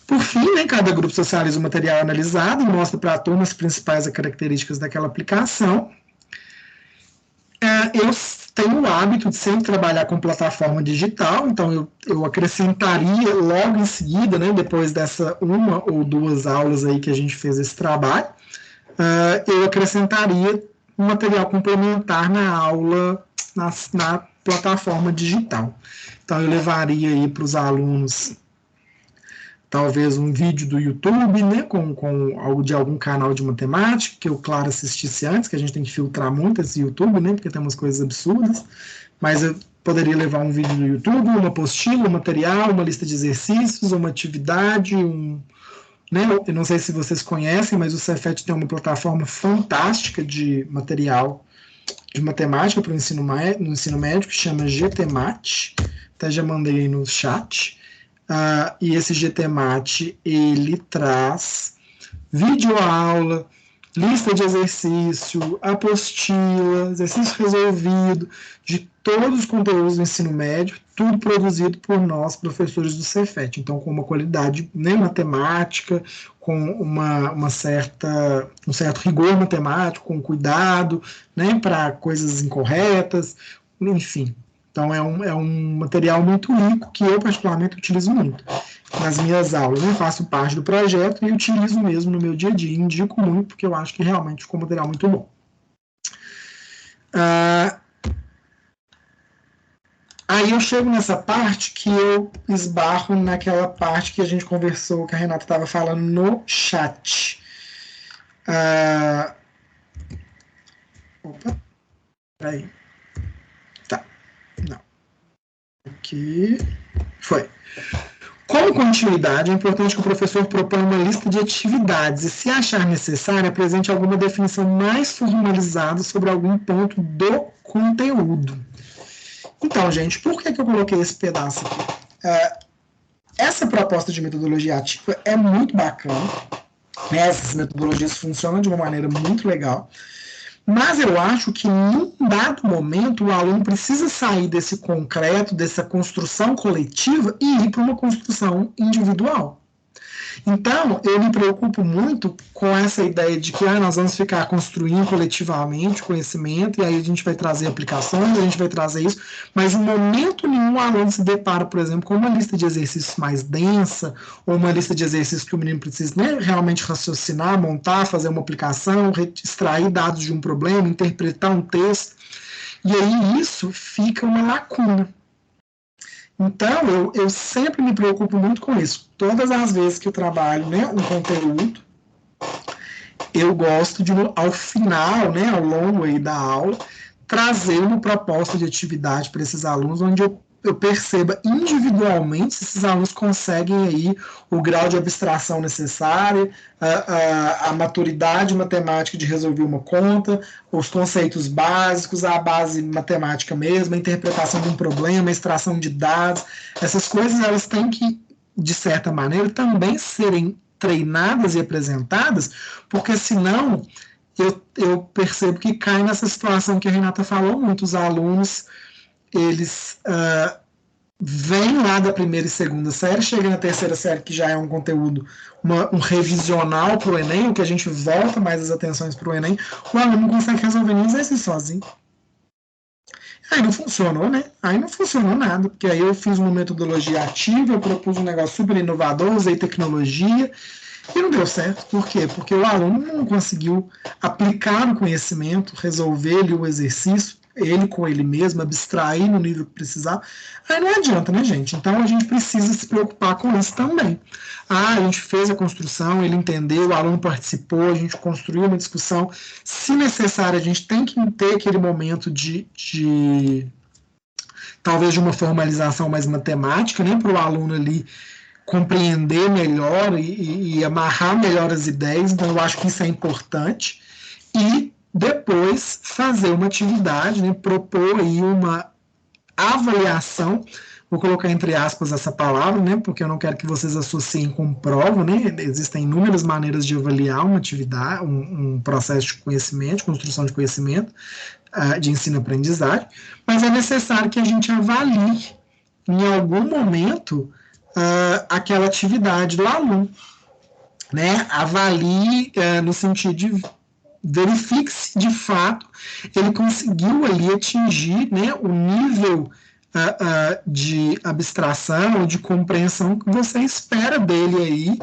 Por fim, né, cada grupo socializa o material analisado e mostra para a turma as principais características daquela aplicação. Eu tenho o hábito de sempre trabalhar com plataforma digital, então eu acrescentaria logo em seguida, né, depois dessa uma ou duas aulas aí que a gente fez esse trabalho, eu acrescentaria um material complementar na aula, na plataforma digital. Então, eu levaria aí para os alunos talvez um vídeo do YouTube, né, com algo de algum canal de matemática, que eu, claro, assistisse antes, que a gente tem que filtrar muito esse YouTube, né, porque tem umas coisas absurdas, mas eu poderia levar um vídeo do YouTube, uma apostila, um material, uma lista de exercícios, uma atividade, né, eu não sei se vocês conhecem, mas o Cefet tem uma plataforma fantástica de material de matemática para o ensino médio, que chama GTMAT, até já mandei aí no chat. E esse GTMAT, ele traz videoaula, lista de exercício, apostila, exercício resolvido, de todos os conteúdos do ensino médio, tudo produzido por nós, professores do Cefet. Então, com uma qualidade, né, matemática, com um certo rigor matemático, com cuidado, né, para coisas incorretas, enfim. Então, é um material muito rico que eu, particularmente, utilizo muito nas minhas aulas. Eu faço parte do projeto e utilizo mesmo no meu dia a dia. Indico muito, porque eu acho que realmente ficou um material muito bom. Aí eu chego nessa parte que eu esbarro naquela parte que a gente conversou, que a Renata estava falando no chat. Opa, peraí. Tá, não. Aqui, foi. Como continuidade, é importante que o professor proponha uma lista de atividades e, se achar necessário, apresente alguma definição mais formalizada sobre algum ponto do conteúdo. Então, gente, por que eu coloquei esse pedaço aqui? Essa proposta de metodologia ativa é muito bacana, né? Essas metodologias funcionam de uma maneira muito legal, mas eu acho que, num dado momento, o aluno precisa sair desse concreto, dessa construção coletiva e ir para uma construção individual. Então, eu me preocupo muito com essa ideia de que nós vamos ficar construindo coletivamente conhecimento, e aí a gente vai trazer aplicações, a gente vai trazer isso, mas em momento nenhum o aluno se depara, por exemplo, com uma lista de exercícios mais densa, ou uma lista de exercícios que o menino precisa, né, realmente raciocinar, montar, fazer uma aplicação, extrair dados de um problema, interpretar um texto, e aí isso fica uma lacuna. Então, eu sempre me preocupo muito com isso. Todas as vezes que eu trabalho, né, um conteúdo, eu gosto de, ao final, né, ao longo aí da aula, trazer uma proposta de atividade para esses alunos, onde eu perceba individualmente se esses alunos conseguem aí o grau de abstração necessário, a maturidade matemática de resolver uma conta, os conceitos básicos, a base matemática mesmo, a interpretação de um problema, a extração de dados. Essas coisas, elas têm que, de certa maneira, também serem treinadas e apresentadas, porque senão eu percebo que cai nessa situação que a Renata falou muito, os alunos, eles vêm lá da primeira e segunda série, chegam na terceira série, que já é um conteúdo, um revisional para o Enem, o que a gente volta mais as atenções para o Enem, o aluno não consegue resolver nem exercício sozinho. Aí não funcionou, né? Aí não funcionou nada, porque aí eu fiz uma metodologia ativa, eu propus um negócio super inovador, usei tecnologia, e não deu certo. Por quê? Porque o aluno não conseguiu aplicar o conhecimento, resolver ali o exercício, ele com ele mesmo, abstrair no nível que precisar. Aí não adianta, né, gente? Então a gente precisa se preocupar com isso também. A gente fez a construção, ele entendeu, o aluno participou, a gente construiu uma discussão. Se necessário, a gente tem que ter aquele momento de talvez de uma formalização mais matemática, né, para o aluno ali compreender melhor e amarrar melhor as ideias. Então eu acho que isso é importante. E depois fazer uma atividade, né, propor aí uma avaliação, vou colocar entre aspas essa palavra, né, porque eu não quero que vocês associem com prova, né, existem inúmeras maneiras de avaliar uma atividade, um processo de conhecimento, de construção de conhecimento, de ensino-aprendizagem, mas é necessário que a gente avalie, em algum momento, aquela atividade do aluno, né, avalie no sentido de verifique se de fato ele conseguiu ali atingir, né, o nível de abstração ou de compreensão que você espera dele aí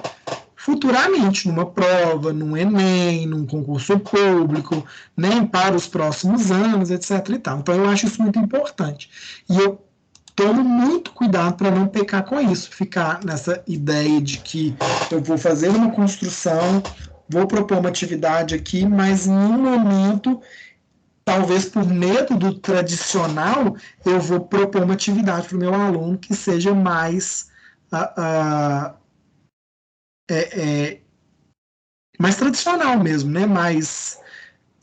futuramente, numa prova, num Enem, num concurso público, né, para os próximos anos, etc. e tal. Então, eu acho isso muito importante. E eu tomo muito cuidado para não pecar com isso, ficar nessa ideia de que eu vou fazer uma construção, vou propor uma atividade aqui, mas em um momento, talvez por medo do tradicional, eu vou propor uma atividade para o meu aluno que seja mais mais tradicional mesmo, né? Mais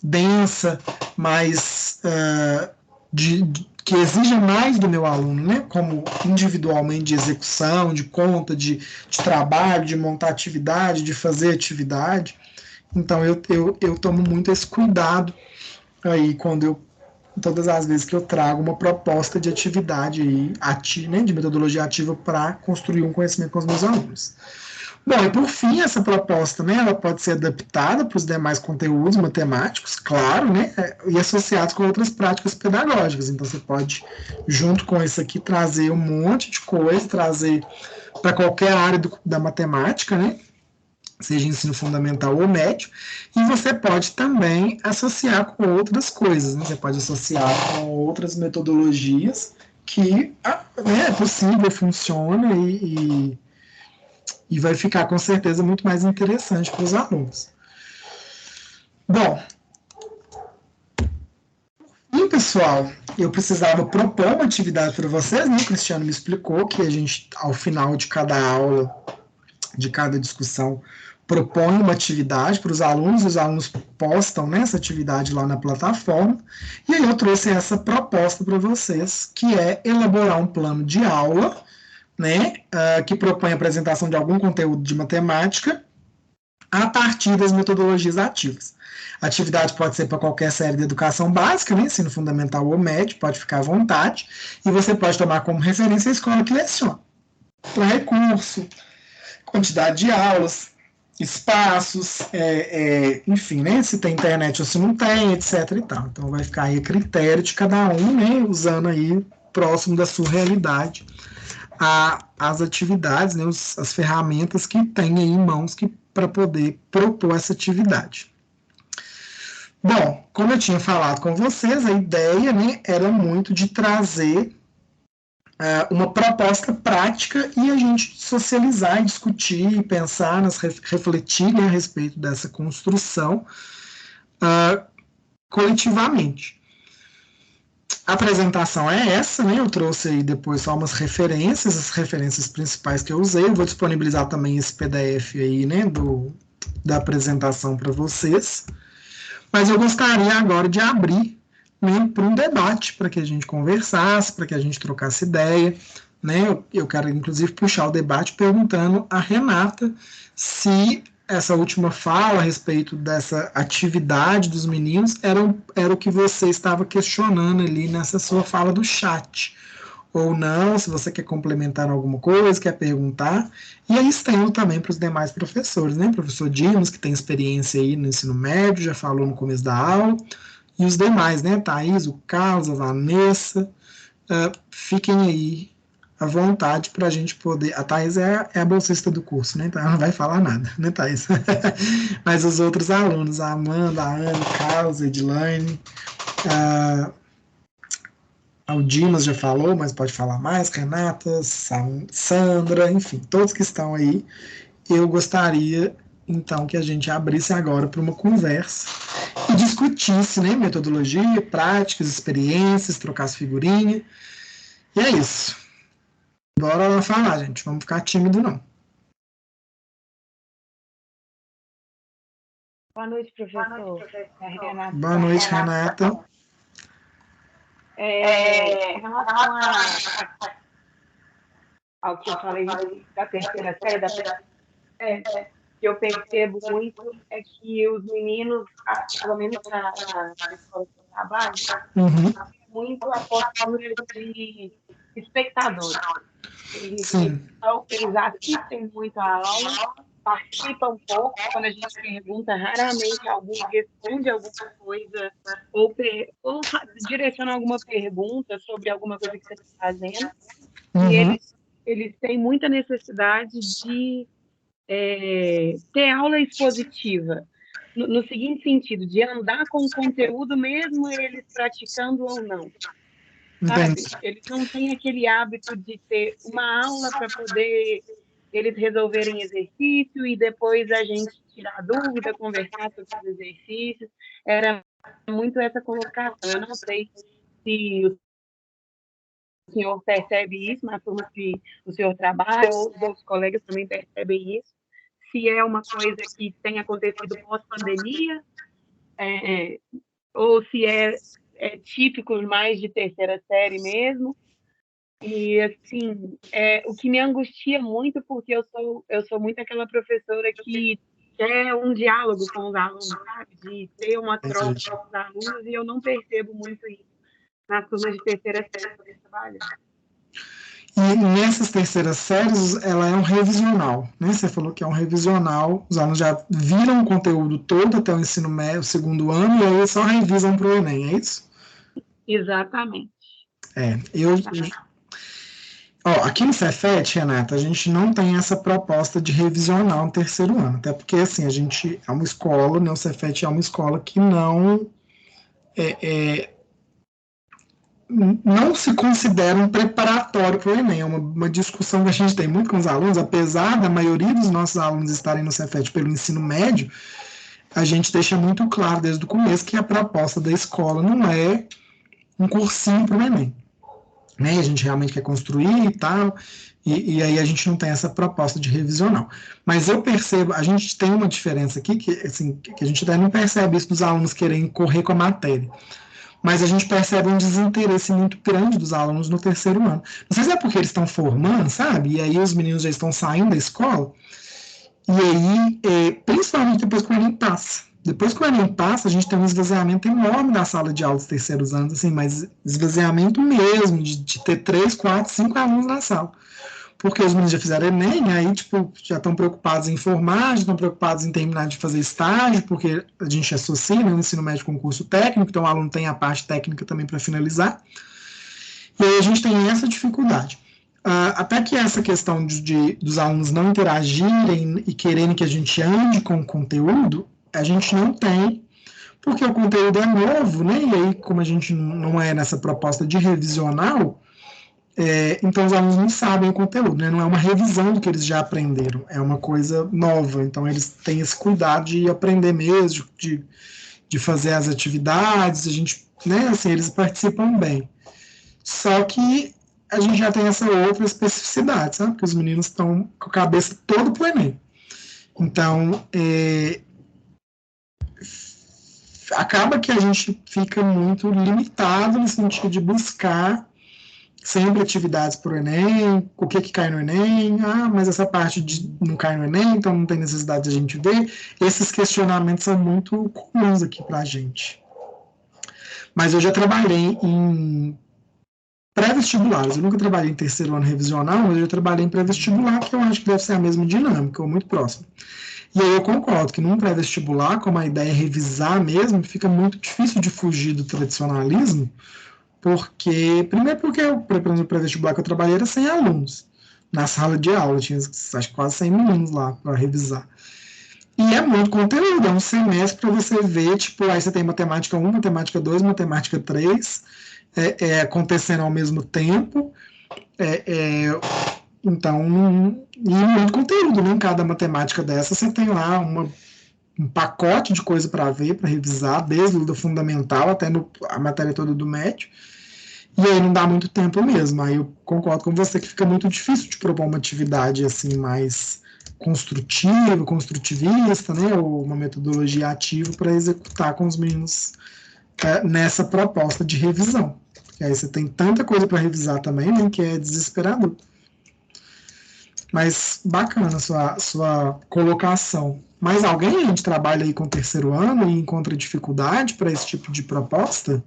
densa, mais que exija mais do meu aluno, né? Como individualmente de execução, de conta, de trabalho, de montar atividade, de fazer atividade. Então eu tomo muito esse cuidado aí todas as vezes que eu trago uma proposta de atividade aí, né, de metodologia ativa para construir um conhecimento com os meus alunos. Bom, e por fim, essa proposta, né, ela pode ser adaptada para os demais conteúdos matemáticos, claro, né, e associados com outras práticas pedagógicas. Então, você pode, junto com isso aqui, trazer um monte de coisa, trazer para qualquer área da matemática, né, seja ensino fundamental ou médio, e você pode também associar com outras coisas, né, você pode associar com outras metodologias que é possível, funciona e vai ficar com certeza muito mais interessante para os alunos. Bom, e pessoal, eu precisava propor uma atividade para vocês, né? O Cristiano me explicou que a gente, ao final de cada aula, de cada discussão, propõe uma atividade para os alunos postam, né, essa atividade lá na plataforma, e aí eu trouxe essa proposta para vocês, que é elaborar um plano de aula, né, que propõe a apresentação de algum conteúdo de matemática a partir das metodologias ativas. A atividade pode ser para qualquer série de educação básica, né, ensino fundamental ou médio, pode ficar à vontade, e você pode tomar como referência a escola que leciona. Para recurso, quantidade de aulas, espaços, enfim, né, se tem internet ou se não tem, etc. e tal. Então vai ficar aí a critério de cada um, né, usando aí próximo da sua realidade as atividades, né, as ferramentas que tem aí em mãos para poder propor essa atividade. Bom, como eu tinha falado com vocês, a ideia, né, era muito de trazer uma proposta prática e a gente socializar, discutir, pensar, refletir, né, a respeito dessa construção coletivamente. A apresentação é essa, né? Eu trouxe aí depois só umas referências, as referências principais que eu usei. Eu vou disponibilizar também esse PDF aí, né, da apresentação para vocês. Mas eu gostaria agora de abrir, né, para um debate, para que a gente conversasse, para que a gente trocasse ideia, né? Eu quero, inclusive, puxar o debate perguntando a Renata se essa última fala a respeito dessa atividade dos meninos era o que você estava questionando ali nessa sua fala do chat, ou não, se você quer complementar alguma coisa, quer perguntar, e aí estendo também para os demais professores, né? Professor Dimas, que tem experiência aí no ensino médio, já falou no começo da aula, e os demais, né? Thaís, o Carlos, a Vanessa, fiquem aí à vontade para a gente poder. A Thaís é a bolsista do curso, né? Então ela não vai falar nada, né, Thaís? Mas os outros alunos, a Amanda, a Ana, o Carlos, a Edilane, o Dimas já falou, mas pode falar mais, Renata, Sandra, enfim, todos que estão aí. Eu gostaria, então, que a gente abrisse agora para uma conversa e discutisse, né, metodologia, práticas, experiências, trocasse figurinha. E é isso. Bora lá falar, gente. Vamos ficar tímido, não. Boa noite, professor. Renata. Boa noite, Renata. Em relação ao que eu falei da terceira série, que eu percebo muito é que os meninos, pelo menos na escola que eu trabalho, Uhum. muito a postura de espectadores. Sim. Eles assistem muito a aula, participam um pouco, quando a gente pergunta, raramente algum responde alguma coisa ou direciona alguma pergunta sobre alguma coisa que você está fazendo. E Uhum. eles têm muita necessidade de ter aula expositiva, no seguinte sentido, de andar com o conteúdo mesmo eles praticando ou não. Entendi. Sabe? Eles não têm aquele hábito de ter uma aula para poder eles resolverem exercício e depois a gente tirar dúvida, conversar sobre os exercícios. Era muito essa colocação. Eu não sei se o senhor percebe isso na turma que o senhor trabalha, ou os outros colegas também percebem isso, se é uma coisa que tem acontecido pós-pandemia, ou se é típico mais de terceira série mesmo. E, assim, o que me angustia muito, porque eu sou muito aquela professora que quer um diálogo com os alunos, sabe? De ter uma troca Entendi. com os alunos, e eu não percebo muito isso nas turmas de terceira série que eu trabalho. E nessas terceiras séries, ela é um revisional, né? Você falou que é um revisional, os alunos já viram o conteúdo todo até o ensino médio, o segundo ano, e aí só revisam para o Enem, é isso? Exatamente. Aqui no Cefet, Renata, a gente não tem essa proposta de revisional no terceiro ano, até porque, assim, a gente é uma escola, né, o Cefet é uma escola que não se considera um preparatório para o Enem. É uma discussão que a gente tem muito com os alunos, apesar da maioria dos nossos alunos estarem no Cefet pelo ensino médio, a gente deixa muito claro desde o começo que a proposta da escola não é um cursinho para o Enem. Né? A gente realmente quer construir e tal, e aí a gente não tem essa proposta de revisional. Mas eu percebo, a gente tem uma diferença aqui, assim, que a gente até não percebe isso dos alunos querem correr com a matéria. Mas a gente percebe um desinteresse muito grande dos alunos no terceiro ano. Não sei se é porque eles estão formando, sabe? E aí os meninos já estão saindo da escola. E aí, principalmente depois que o Enem passa. Depois que o Enem passa, a gente tem um esvaziamento enorme da sala de aula dos terceiros anos, assim, mas esvaziamento mesmo, de ter 3, 4, 5 alunos na sala. Porque os meninos já fizeram Enem, aí, tipo, já estão preocupados em formar, já estão preocupados em terminar de fazer estágio, porque a gente associa, né, o ensino médio com o curso técnico, então o aluno tem a parte técnica também para finalizar. E aí a gente tem essa dificuldade. Até que essa questão dos alunos não interagirem e quererem que a gente ande com o conteúdo, a gente não tem, porque o conteúdo é novo, né? E aí, como a gente não é nessa proposta de revisional, então os alunos não sabem o conteúdo, né? Não é uma revisão do que eles já aprenderam, é uma coisa nova. Então eles têm esse cuidado de aprender mesmo, de fazer as atividades, a gente, né? Assim, eles participam bem. Só que a gente já tem essa outra especificidade, sabe? Porque os meninos estão com a cabeça toda pro Enem. Então, acaba que a gente fica muito limitado no sentido de buscar sempre atividades para o Enem, o que cai no Enem, mas essa parte não cai no Enem, então não tem necessidade de a gente ver. Esses questionamentos são muito comuns aqui para a gente. Mas eu já trabalhei em pré-vestibulares. Eu nunca trabalhei em terceiro ano revisional, mas eu já trabalhei em pré-vestibular, que eu acho que deve ser a mesma dinâmica, ou muito próximo. E aí eu concordo que num pré-vestibular, como a ideia é revisar mesmo, fica muito difícil de fugir do tradicionalismo, primeiro porque o pré-vestibular que eu trabalhei era 100 alunos na sala de aula, tinha acho, quase 100 meninos lá para revisar. E é muito conteúdo, é um semestre para você ver, tipo, aí você tem matemática 1, matemática 2, matemática 3, acontecendo ao mesmo tempo, então, e muito conteúdo, né? Em cada matemática dessa você tem lá um pacote de coisa para ver, para revisar, desde o fundamental até a matéria toda do médio, e aí não dá muito tempo mesmo. Aí eu concordo com você que fica muito difícil de propor uma atividade assim mais construtiva, construtivista, né, ou uma metodologia ativa para executar com os meninos nessa proposta de revisão. Porque aí você tem tanta coisa para revisar também, né, que é desesperador. Mas bacana a sua colocação. Mais alguém a gente trabalha aí com terceiro ano e encontra dificuldade para esse tipo de proposta?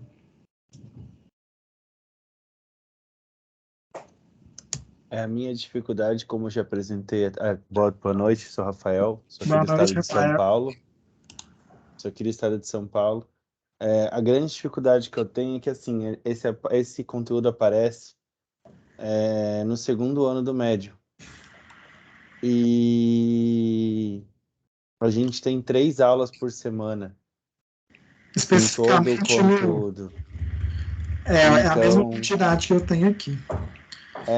A minha dificuldade, como eu já apresentei, boa noite, sou Rafael, sou aqui Boa do noite, estado de São Rafael. Paulo. Sou aqui do estado de São Paulo. A grande dificuldade que eu tenho é que, assim, esse conteúdo aparece no segundo ano do médio. E a gente tem 3 aulas por semana, com todo o Especificamente, conteúdo. é a mesma Então, quantidade que eu tenho aqui.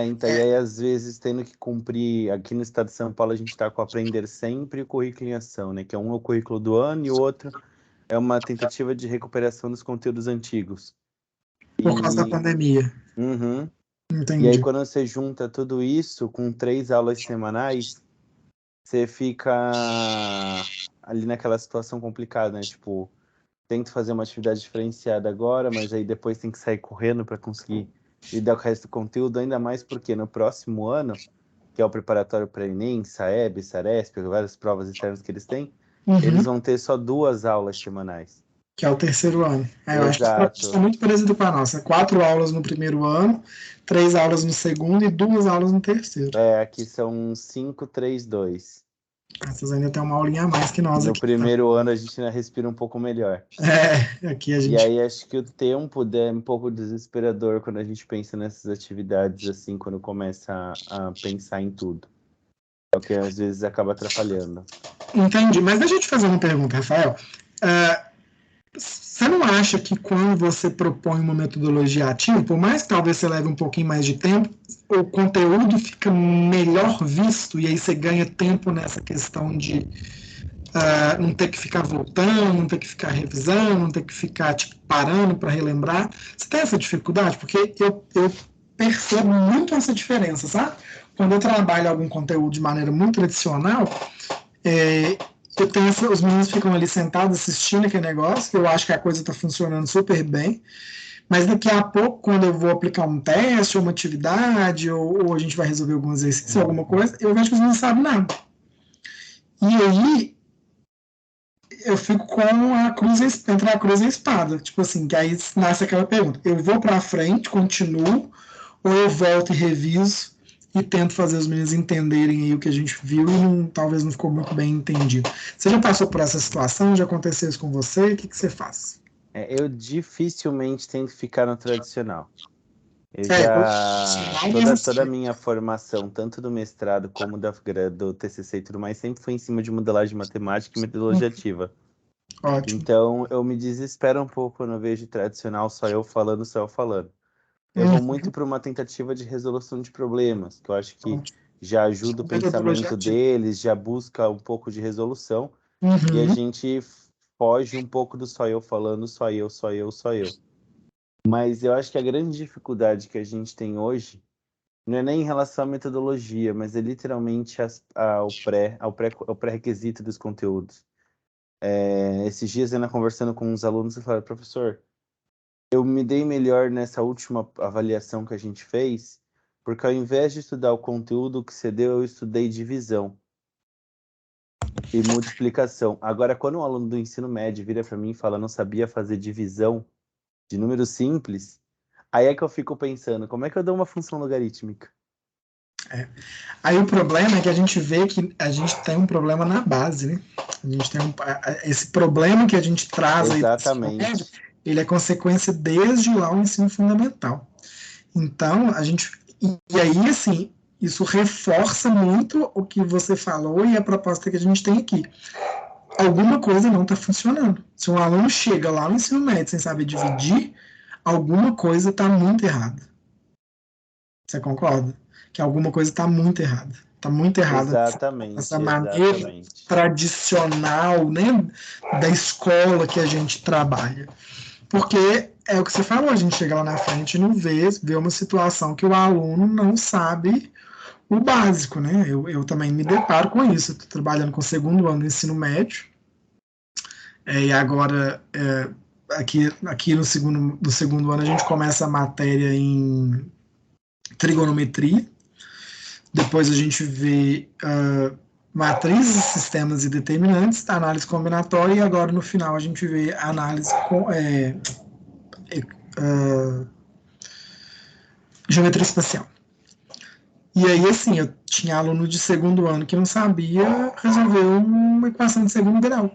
então, e aí, às vezes, tendo que cumprir, aqui no estado de São Paulo, a gente está com Aprender Sempre e o Currículo em Ação, né? Que um é o currículo do ano e o outro é uma tentativa de recuperação dos conteúdos antigos. Por causa da pandemia. Uhum. Entendi. E aí, quando você junta tudo isso com 3 aulas semanais, você fica ali naquela situação complicada, né? Tipo, tento fazer uma atividade diferenciada agora, mas aí depois tem que sair correndo para conseguir lidar com o resto do conteúdo, ainda mais porque no próximo ano, que é o preparatório para Enem, Saeb, Saresp, várias provas externas que eles têm, eles vão ter só 2 aulas semanais. Que é o terceiro ano. Eu acho que a proposta Exato. é muito parecida com a nossa. 4 aulas no primeiro ano, 3 aulas no segundo e 2 aulas no terceiro. Aqui são 5, 3, 2. Vocês ainda têm uma aulinha a mais que nós No aqui. primeiro ano a gente ainda respira um pouco melhor. Aqui a gente... E aí acho que o tempo é um pouco desesperador quando a gente pensa nessas atividades, assim, quando começa a pensar em tudo. É o que às vezes acaba atrapalhando. Entendi, mas deixa eu te fazer uma pergunta, Rafael. Você não acha que quando você propõe uma metodologia ativa, por mais que talvez você leve um pouquinho mais de tempo, o conteúdo fica melhor visto e aí você ganha tempo nessa questão de não ter que ficar voltando, não ter que ficar revisando, não ter que ficar parando para relembrar? Você tem essa dificuldade? Porque eu percebo muito essa diferença, sabe? Quando eu trabalho algum conteúdo de maneira muito tradicional, eu tenho os meninos ficam ali sentados assistindo aquele negócio, eu acho que a coisa está funcionando super bem, mas daqui a pouco, quando eu vou aplicar um teste, ou uma atividade, ou a gente vai resolver algum exercício, alguma coisa, eu vejo que os meninos não sabem nada. E aí, eu fico com entre a cruz e a espada. Tipo assim, que aí nasce aquela pergunta: eu vou para frente, continuo, ou eu volto e reviso e tento fazer os meninos entenderem aí o que a gente viu e talvez não ficou muito bem entendido. Você já passou por essa situação? Já aconteceu isso com você? O que você faz? Eu dificilmente tenho que ficar no tradicional. Toda a minha formação, tanto do mestrado como do TCC e tudo mais, sempre foi em cima de modelagem matemática e metodologia ativa. Ótimo. Então, eu me desespero um pouco quando eu vejo tradicional só eu falando. Eu vou muito para uma tentativa de resolução de problemas, que eu acho que já ajuda o pensamento deles, já busca um pouco de resolução, e a gente foge um pouco do só eu falando, só eu. Mas eu acho que a grande dificuldade que a gente tem hoje não é nem em relação à metodologia, mas é literalmente ao pré-requisito dos conteúdos. Esses dias, ainda conversando com uns alunos, eu falei: professor, eu me dei melhor nessa última avaliação que a gente fez, porque ao invés de estudar o conteúdo que você deu, eu estudei divisão e multiplicação. Agora, quando um aluno do ensino médio vira para mim e fala não sabia fazer divisão de números simples, aí é que eu fico pensando, como é que eu dou uma função logarítmica? Aí o problema é que a gente vê que a gente tem um problema na base, né? A gente tem esse problema que a gente traz aí, ele é consequência desde lá o ensino fundamental. Então, e aí, assim, isso reforça muito o que você falou e a proposta que a gente tem aqui. Alguma coisa não está funcionando. Se um aluno chega lá no ensino médio sem saber dividir, alguma coisa está muito errada. Você concorda? Que alguma coisa está muito errada. Está muito errada essa maneira tradicional, né, da escola que a gente trabalha. Porque é o que você falou, a gente chega lá na frente e não vê uma situação que o aluno não sabe o básico, né? Eu também me deparo com isso. Estou trabalhando com o segundo ano do ensino médio, e agora, aqui no segundo ano, a gente começa a matéria em trigonometria. Depois a gente vê matrizes, sistemas e determinantes, análise combinatória, e agora no final a gente vê análise geometria espacial. E aí, assim, eu tinha aluno de segundo ano que não sabia resolver uma equação de segundo grau,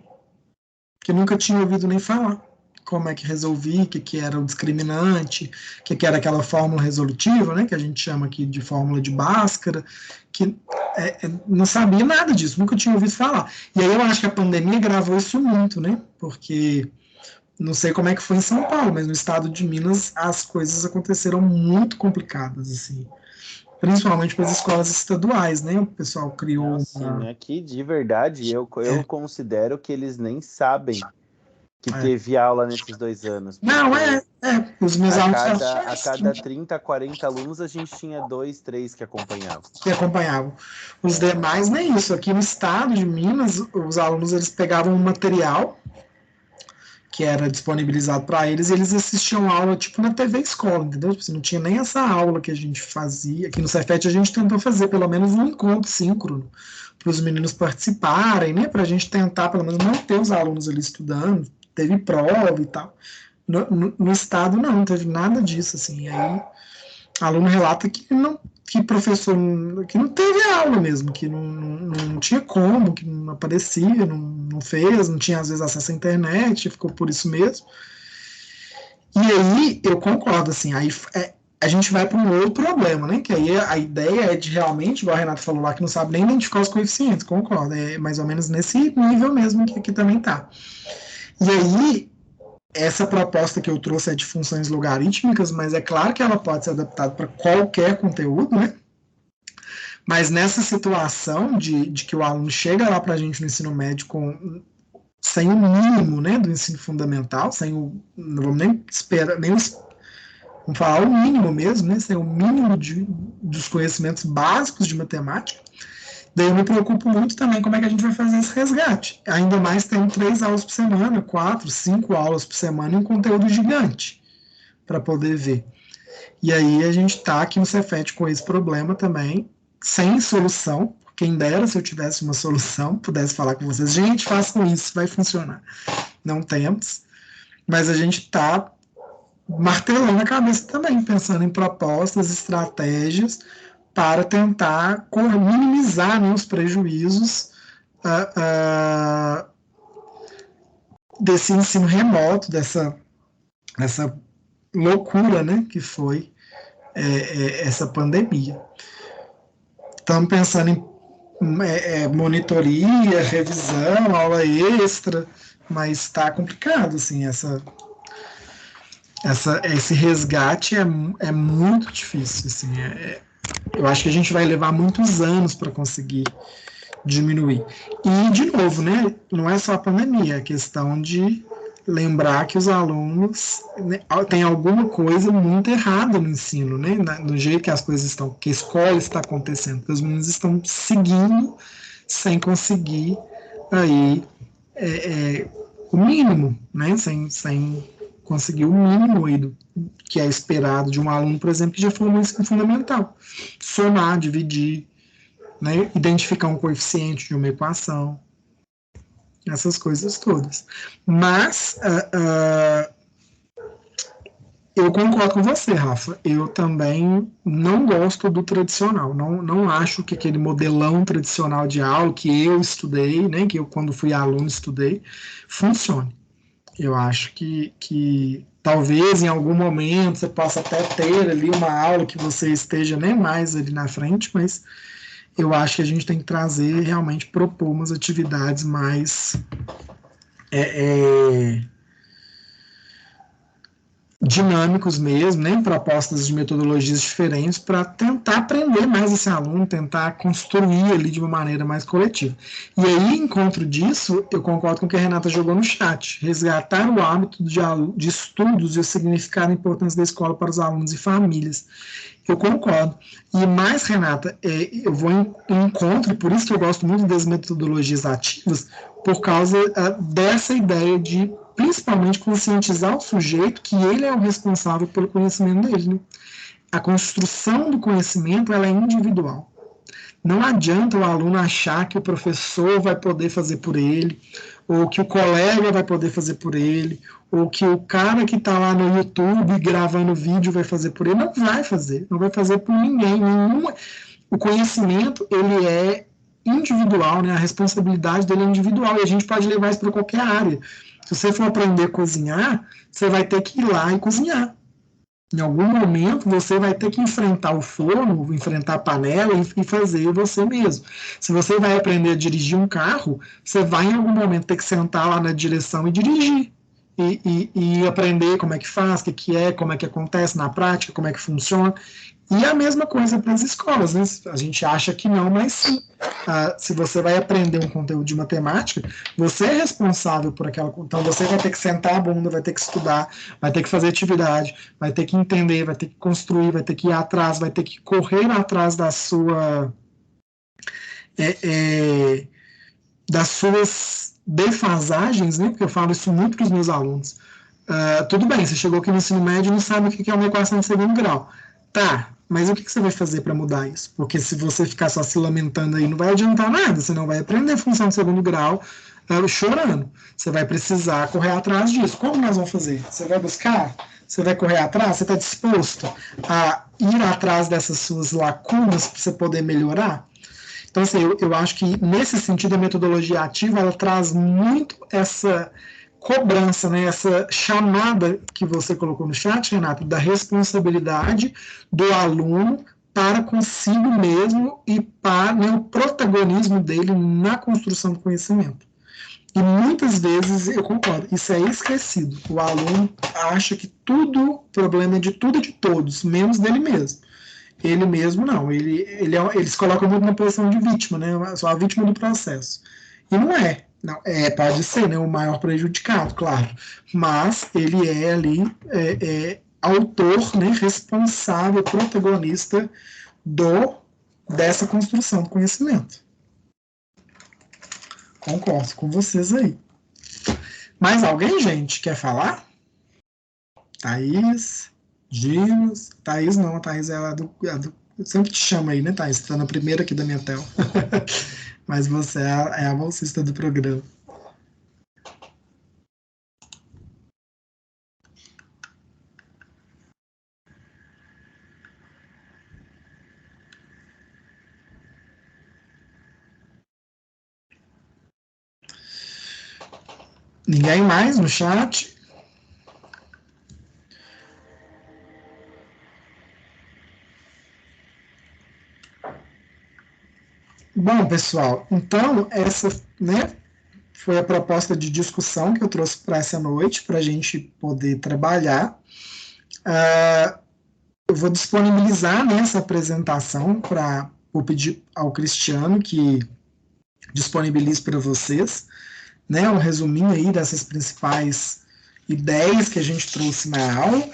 que nunca tinha ouvido nem falar como é que resolvia, o que era o discriminante, o que era aquela fórmula resolutiva, né, que a gente chama aqui de fórmula de Bhaskara, que não sabia nada disso, nunca tinha ouvido falar. E aí eu acho que a pandemia gravou isso muito, né, porque não sei como é que foi em São Paulo, mas no estado de Minas as coisas aconteceram muito complicadas, assim, principalmente para as escolas estaduais, né, o pessoal criou Sim, aqui de verdade eu considero que eles nem sabem que teve aula nesses 2 anos. Não, os meus alunos... A cada 30, 40 alunos, a gente tinha 2, 3 que acompanhavam. Os demais, nem isso. Aqui no estado de Minas, os alunos, eles pegavam um material que era disponibilizado para eles, e eles assistiam aula, tipo, na TV Escola, entendeu? Tipo, não tinha nem essa aula que a gente fazia. Aqui no Cefet a gente tentou fazer, pelo menos, um encontro síncrono para os meninos participarem, né? Para a gente tentar, pelo menos, manter os alunos ali estudando. Teve prova e tal. No estado não teve nada disso, assim. Aí aluno relata que professor que não teve aula mesmo, que não tinha como, que não aparecia, não fez, não tinha às vezes acesso à internet, ficou por isso mesmo. E aí eu concordo, assim, aí a gente vai para um outro problema, né? Que aí a ideia é de realmente, igual a Renata falou lá, que não sabe nem identificar os coeficientes, concordo, é mais ou menos nesse nível mesmo que também tá. E aí, essa proposta que eu trouxe é de funções logarítmicas, mas é claro que ela pode ser adaptada para qualquer conteúdo, né? Mas nessa situação de que o aluno chega lá para a gente no ensino médio sem o mínimo, né, do ensino fundamental, não vamos nem esperar, vamos falar o mínimo mesmo, né, sem o mínimo dos conhecimentos básicos de matemática. Daí eu me preocupo muito também como é que a gente vai fazer esse resgate. Ainda mais tendo 3 aulas por semana, 4, 5 aulas por semana em conteúdo gigante para poder ver. E aí a gente está aqui no Cefet com esse problema também, sem solução. Quem dera se eu tivesse uma solução, pudesse falar com vocês, gente, façam isso, vai funcionar. Não temos, mas a gente está martelando a cabeça também, pensando em propostas, estratégias, para tentar minimizar, né, os prejuízos desse ensino remoto, dessa loucura, né, que foi essa pandemia. Estamos pensando em monitoria, revisão, aula extra, mas está complicado, assim, esse resgate é muito difícil, assim, eu acho que a gente vai levar muitos anos para conseguir diminuir. E, de novo, né, não é só a pandemia, é a questão de lembrar que os alunos, né, tem alguma coisa muito errada no ensino, né, no jeito que as coisas estão, que a escola está acontecendo, que os meninos estão seguindo sem conseguir aí o mínimo, né, sem conseguir o mínimo aí que é esperado de um aluno, por exemplo, que já formou ensino fundamental. Somar, dividir, né, identificar um coeficiente de uma equação, essas coisas todas. Mas eu concordo com você, Rafa. Eu também não gosto do tradicional. Não acho que aquele modelão tradicional de aula que eu estudei, né, que eu, quando fui aluno, estudei, funcione. Eu acho que talvez em algum momento você possa até ter ali uma aula que você esteja nem mais ali na frente, mas eu acho que a gente tem que trazer, realmente propor umas atividades mais dinâmicos mesmo, né, propostas de metodologias diferentes para tentar aprender mais esse aluno, tentar construir ali de uma maneira mais coletiva. E aí, em encontro disso, eu concordo com o que a Renata jogou no chat, resgatar o hábito de estudos e o significado e a importância da escola para os alunos e famílias. Eu concordo. E mais, Renata, eu vou em encontro, e por isso que eu gosto muito das metodologias ativas, por causa dessa ideia de, principalmente, conscientizar o sujeito que ele é o responsável pelo conhecimento dele. Né? A construção do conhecimento ela é individual. Não adianta o aluno achar que o professor vai poder fazer por ele, ou que o colega vai poder fazer por ele, ou que o cara que está lá no YouTube gravando vídeo vai fazer por ele. Não vai fazer, não vai fazer por ninguém. O conhecimento, ele é individual, né? A responsabilidade dele é individual, e a gente pode levar isso para qualquer área. Se você for aprender a cozinhar, você vai ter que ir lá e cozinhar. Em algum momento, você vai ter que enfrentar o forno, enfrentar a panela e fazer você mesmo. Se você vai aprender a dirigir um carro, você vai em algum momento ter que sentar lá na direção e dirigir. E aprender como é que faz, o que é, como é que acontece na prática, como é que funciona. E a mesma coisa para as escolas, né? A gente acha que não, mas sim. Se você vai aprender um conteúdo de matemática, você é responsável por aquela. Então você vai ter que sentar a bunda, vai ter que estudar, vai ter que fazer atividade, vai ter que entender, vai ter que construir, vai ter que ir atrás, vai ter que correr atrás da sua. Das suas defasagens, né? Porque eu falo isso muito para os meus alunos. Tudo bem, você chegou aqui no ensino médio e não sabe o que é uma equação de segundo grau. Tá, mas o que você vai fazer para mudar isso? Porque se você ficar só se lamentando aí, não vai adiantar nada, você não vai aprender função de segundo grau chorando. Você vai precisar correr atrás disso. Como nós vamos fazer? Você vai buscar? Você vai correr atrás? Você está disposto a ir atrás dessas suas lacunas para você poder melhorar? Então, assim, eu acho que, nesse sentido, a metodologia ativa, ela traz muito essa cobrança, né, essa chamada que você colocou no chat, Renato, da responsabilidade do aluno para consigo mesmo e para, né, o protagonismo dele na construção do conhecimento. E muitas vezes, eu concordo, isso é esquecido. O aluno acha que tudo, o problema é de tudo e de todos, menos dele mesmo. Ele mesmo não, eles colocam muito na posição de vítima, né? Só a vítima do processo. E não é. Não, pode ser, né, o maior prejudicado, claro, mas ele é ali autor, né, responsável, protagonista dessa construção do conhecimento. Concordo com vocês aí. Mais alguém, gente, quer falar? Thaís, Dimas, Thaís não, a Thaís é a do eu sempre te chamo aí, né, Thaís? Você tá na primeira aqui da minha tela. Mas você é a bolsista do programa. Ninguém mais no chat? Bom, pessoal, então essa, né, foi a proposta de discussão que eu trouxe para essa noite, para a gente poder trabalhar. Eu vou disponibilizar nessa apresentação vou pedir ao Cristiano que disponibilize para vocês, né, um resuminho aí dessas principais ideias que a gente trouxe na aula.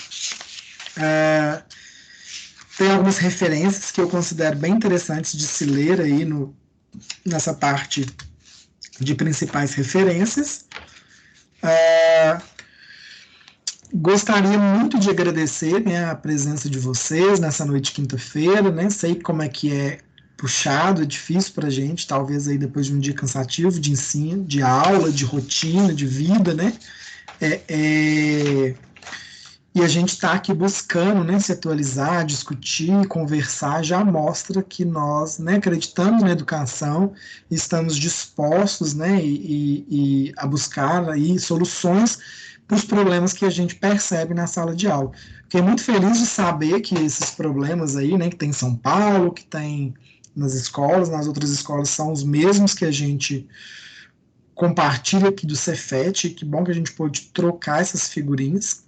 Tem algumas referências que eu considero bem interessantes de se ler aí nessa parte de principais referências. Gostaria muito de agradecer, né, a presença de vocês nessa noite de quinta-feira, né? Sei como é que é puxado, é difícil para a gente, talvez aí depois de um dia cansativo de ensino, de aula, de rotina, de vida, né? E a gente está aqui buscando, né, se atualizar, discutir, conversar, já mostra que nós, né, acreditamos na educação, estamos dispostos, né, a buscar aí soluções para os problemas que a gente percebe na sala de aula. Fiquei muito feliz de saber que esses problemas aí, né, que tem em São Paulo, que tem nas escolas, nas outras escolas, são os mesmos que a gente compartilha aqui do Cefet. Que bom que a gente pôde trocar essas figurinhas.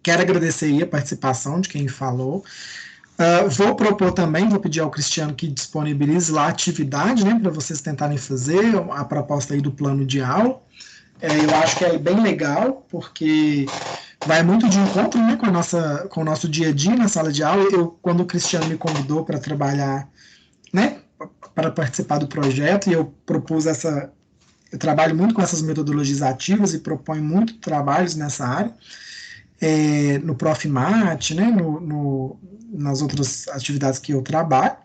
Quero agradecer aí a participação de quem falou. Vou propor também, vou pedir ao Cristiano que disponibilize lá a atividade, né, para vocês tentarem fazer a proposta aí do plano de aula. Eu acho que é bem legal, porque vai muito de encontro, né, com o nosso dia a dia na sala de aula. Quando o Cristiano me convidou para trabalhar, né, para participar do projeto, e eu propus eu trabalho muito com essas metodologias ativas e proponho muito trabalhos nessa área, no Profimat, né, nas outras atividades que eu trabalho.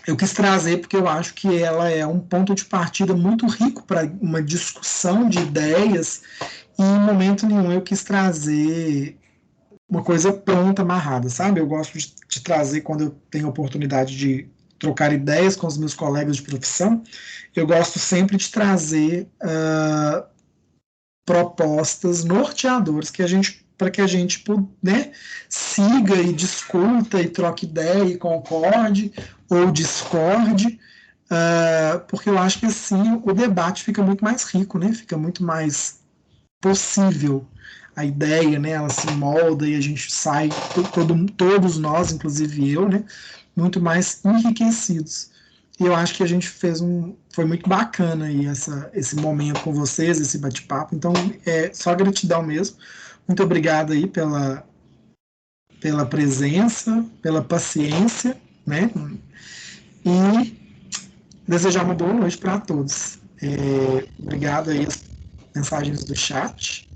eu quis trazer porque eu acho que ela é um ponto de partida muito rico para uma discussão de ideias, e em momento nenhum eu quis trazer uma coisa pronta, amarrada, sabe? Eu gosto de trazer, quando eu tenho oportunidade de trocar ideias com os meus colegas de profissão, eu gosto sempre de trazer propostas norteadoras para que a gente, né, siga e discuta e troque ideia e concorde ou discorde, porque eu acho que assim o debate fica muito mais rico, né? Fica muito mais possível a ideia, né? Ela se molda e a gente sai, todos nós, inclusive eu, né? Muito mais enriquecidos. E eu acho que a gente foi muito bacana aí esse momento com vocês, esse bate-papo. Então, só gratidão mesmo. Muito obrigado aí pela presença, pela paciência, né? E desejar uma boa noite para todos. Obrigado aí as mensagens do chat.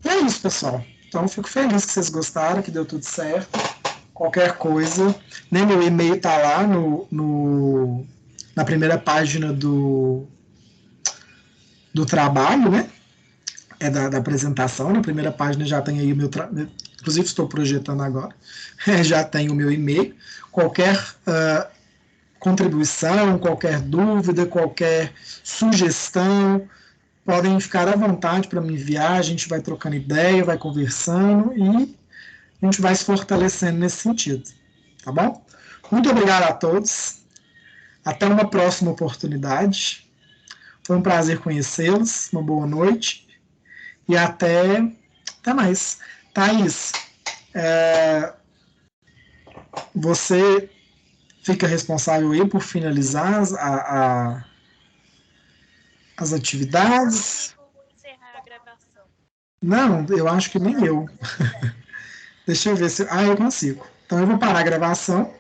E é isso, pessoal. Então, fico feliz que vocês gostaram, que deu tudo certo. Qualquer coisa, né, meu e-mail está lá na primeira página do trabalho, né? Da apresentação. Na primeira página já tem aí o meu inclusive estou projetando agora. Já tem o meu e-mail. Qualquer contribuição, qualquer dúvida, qualquer sugestão, podem ficar à vontade para me enviar. A gente vai trocando ideia, vai conversando e a gente vai se fortalecendo nesse sentido. Tá bom? Muito obrigado a todos. Até uma próxima oportunidade. Foi um prazer conhecê-los. Uma boa noite. E até mais. Thaís, você fica responsável aí por finalizar as atividades? Eu vou encerrar a gravação. Não, eu acho que nem eu. Deixa eu ver se... eu consigo. Então eu vou parar a gravação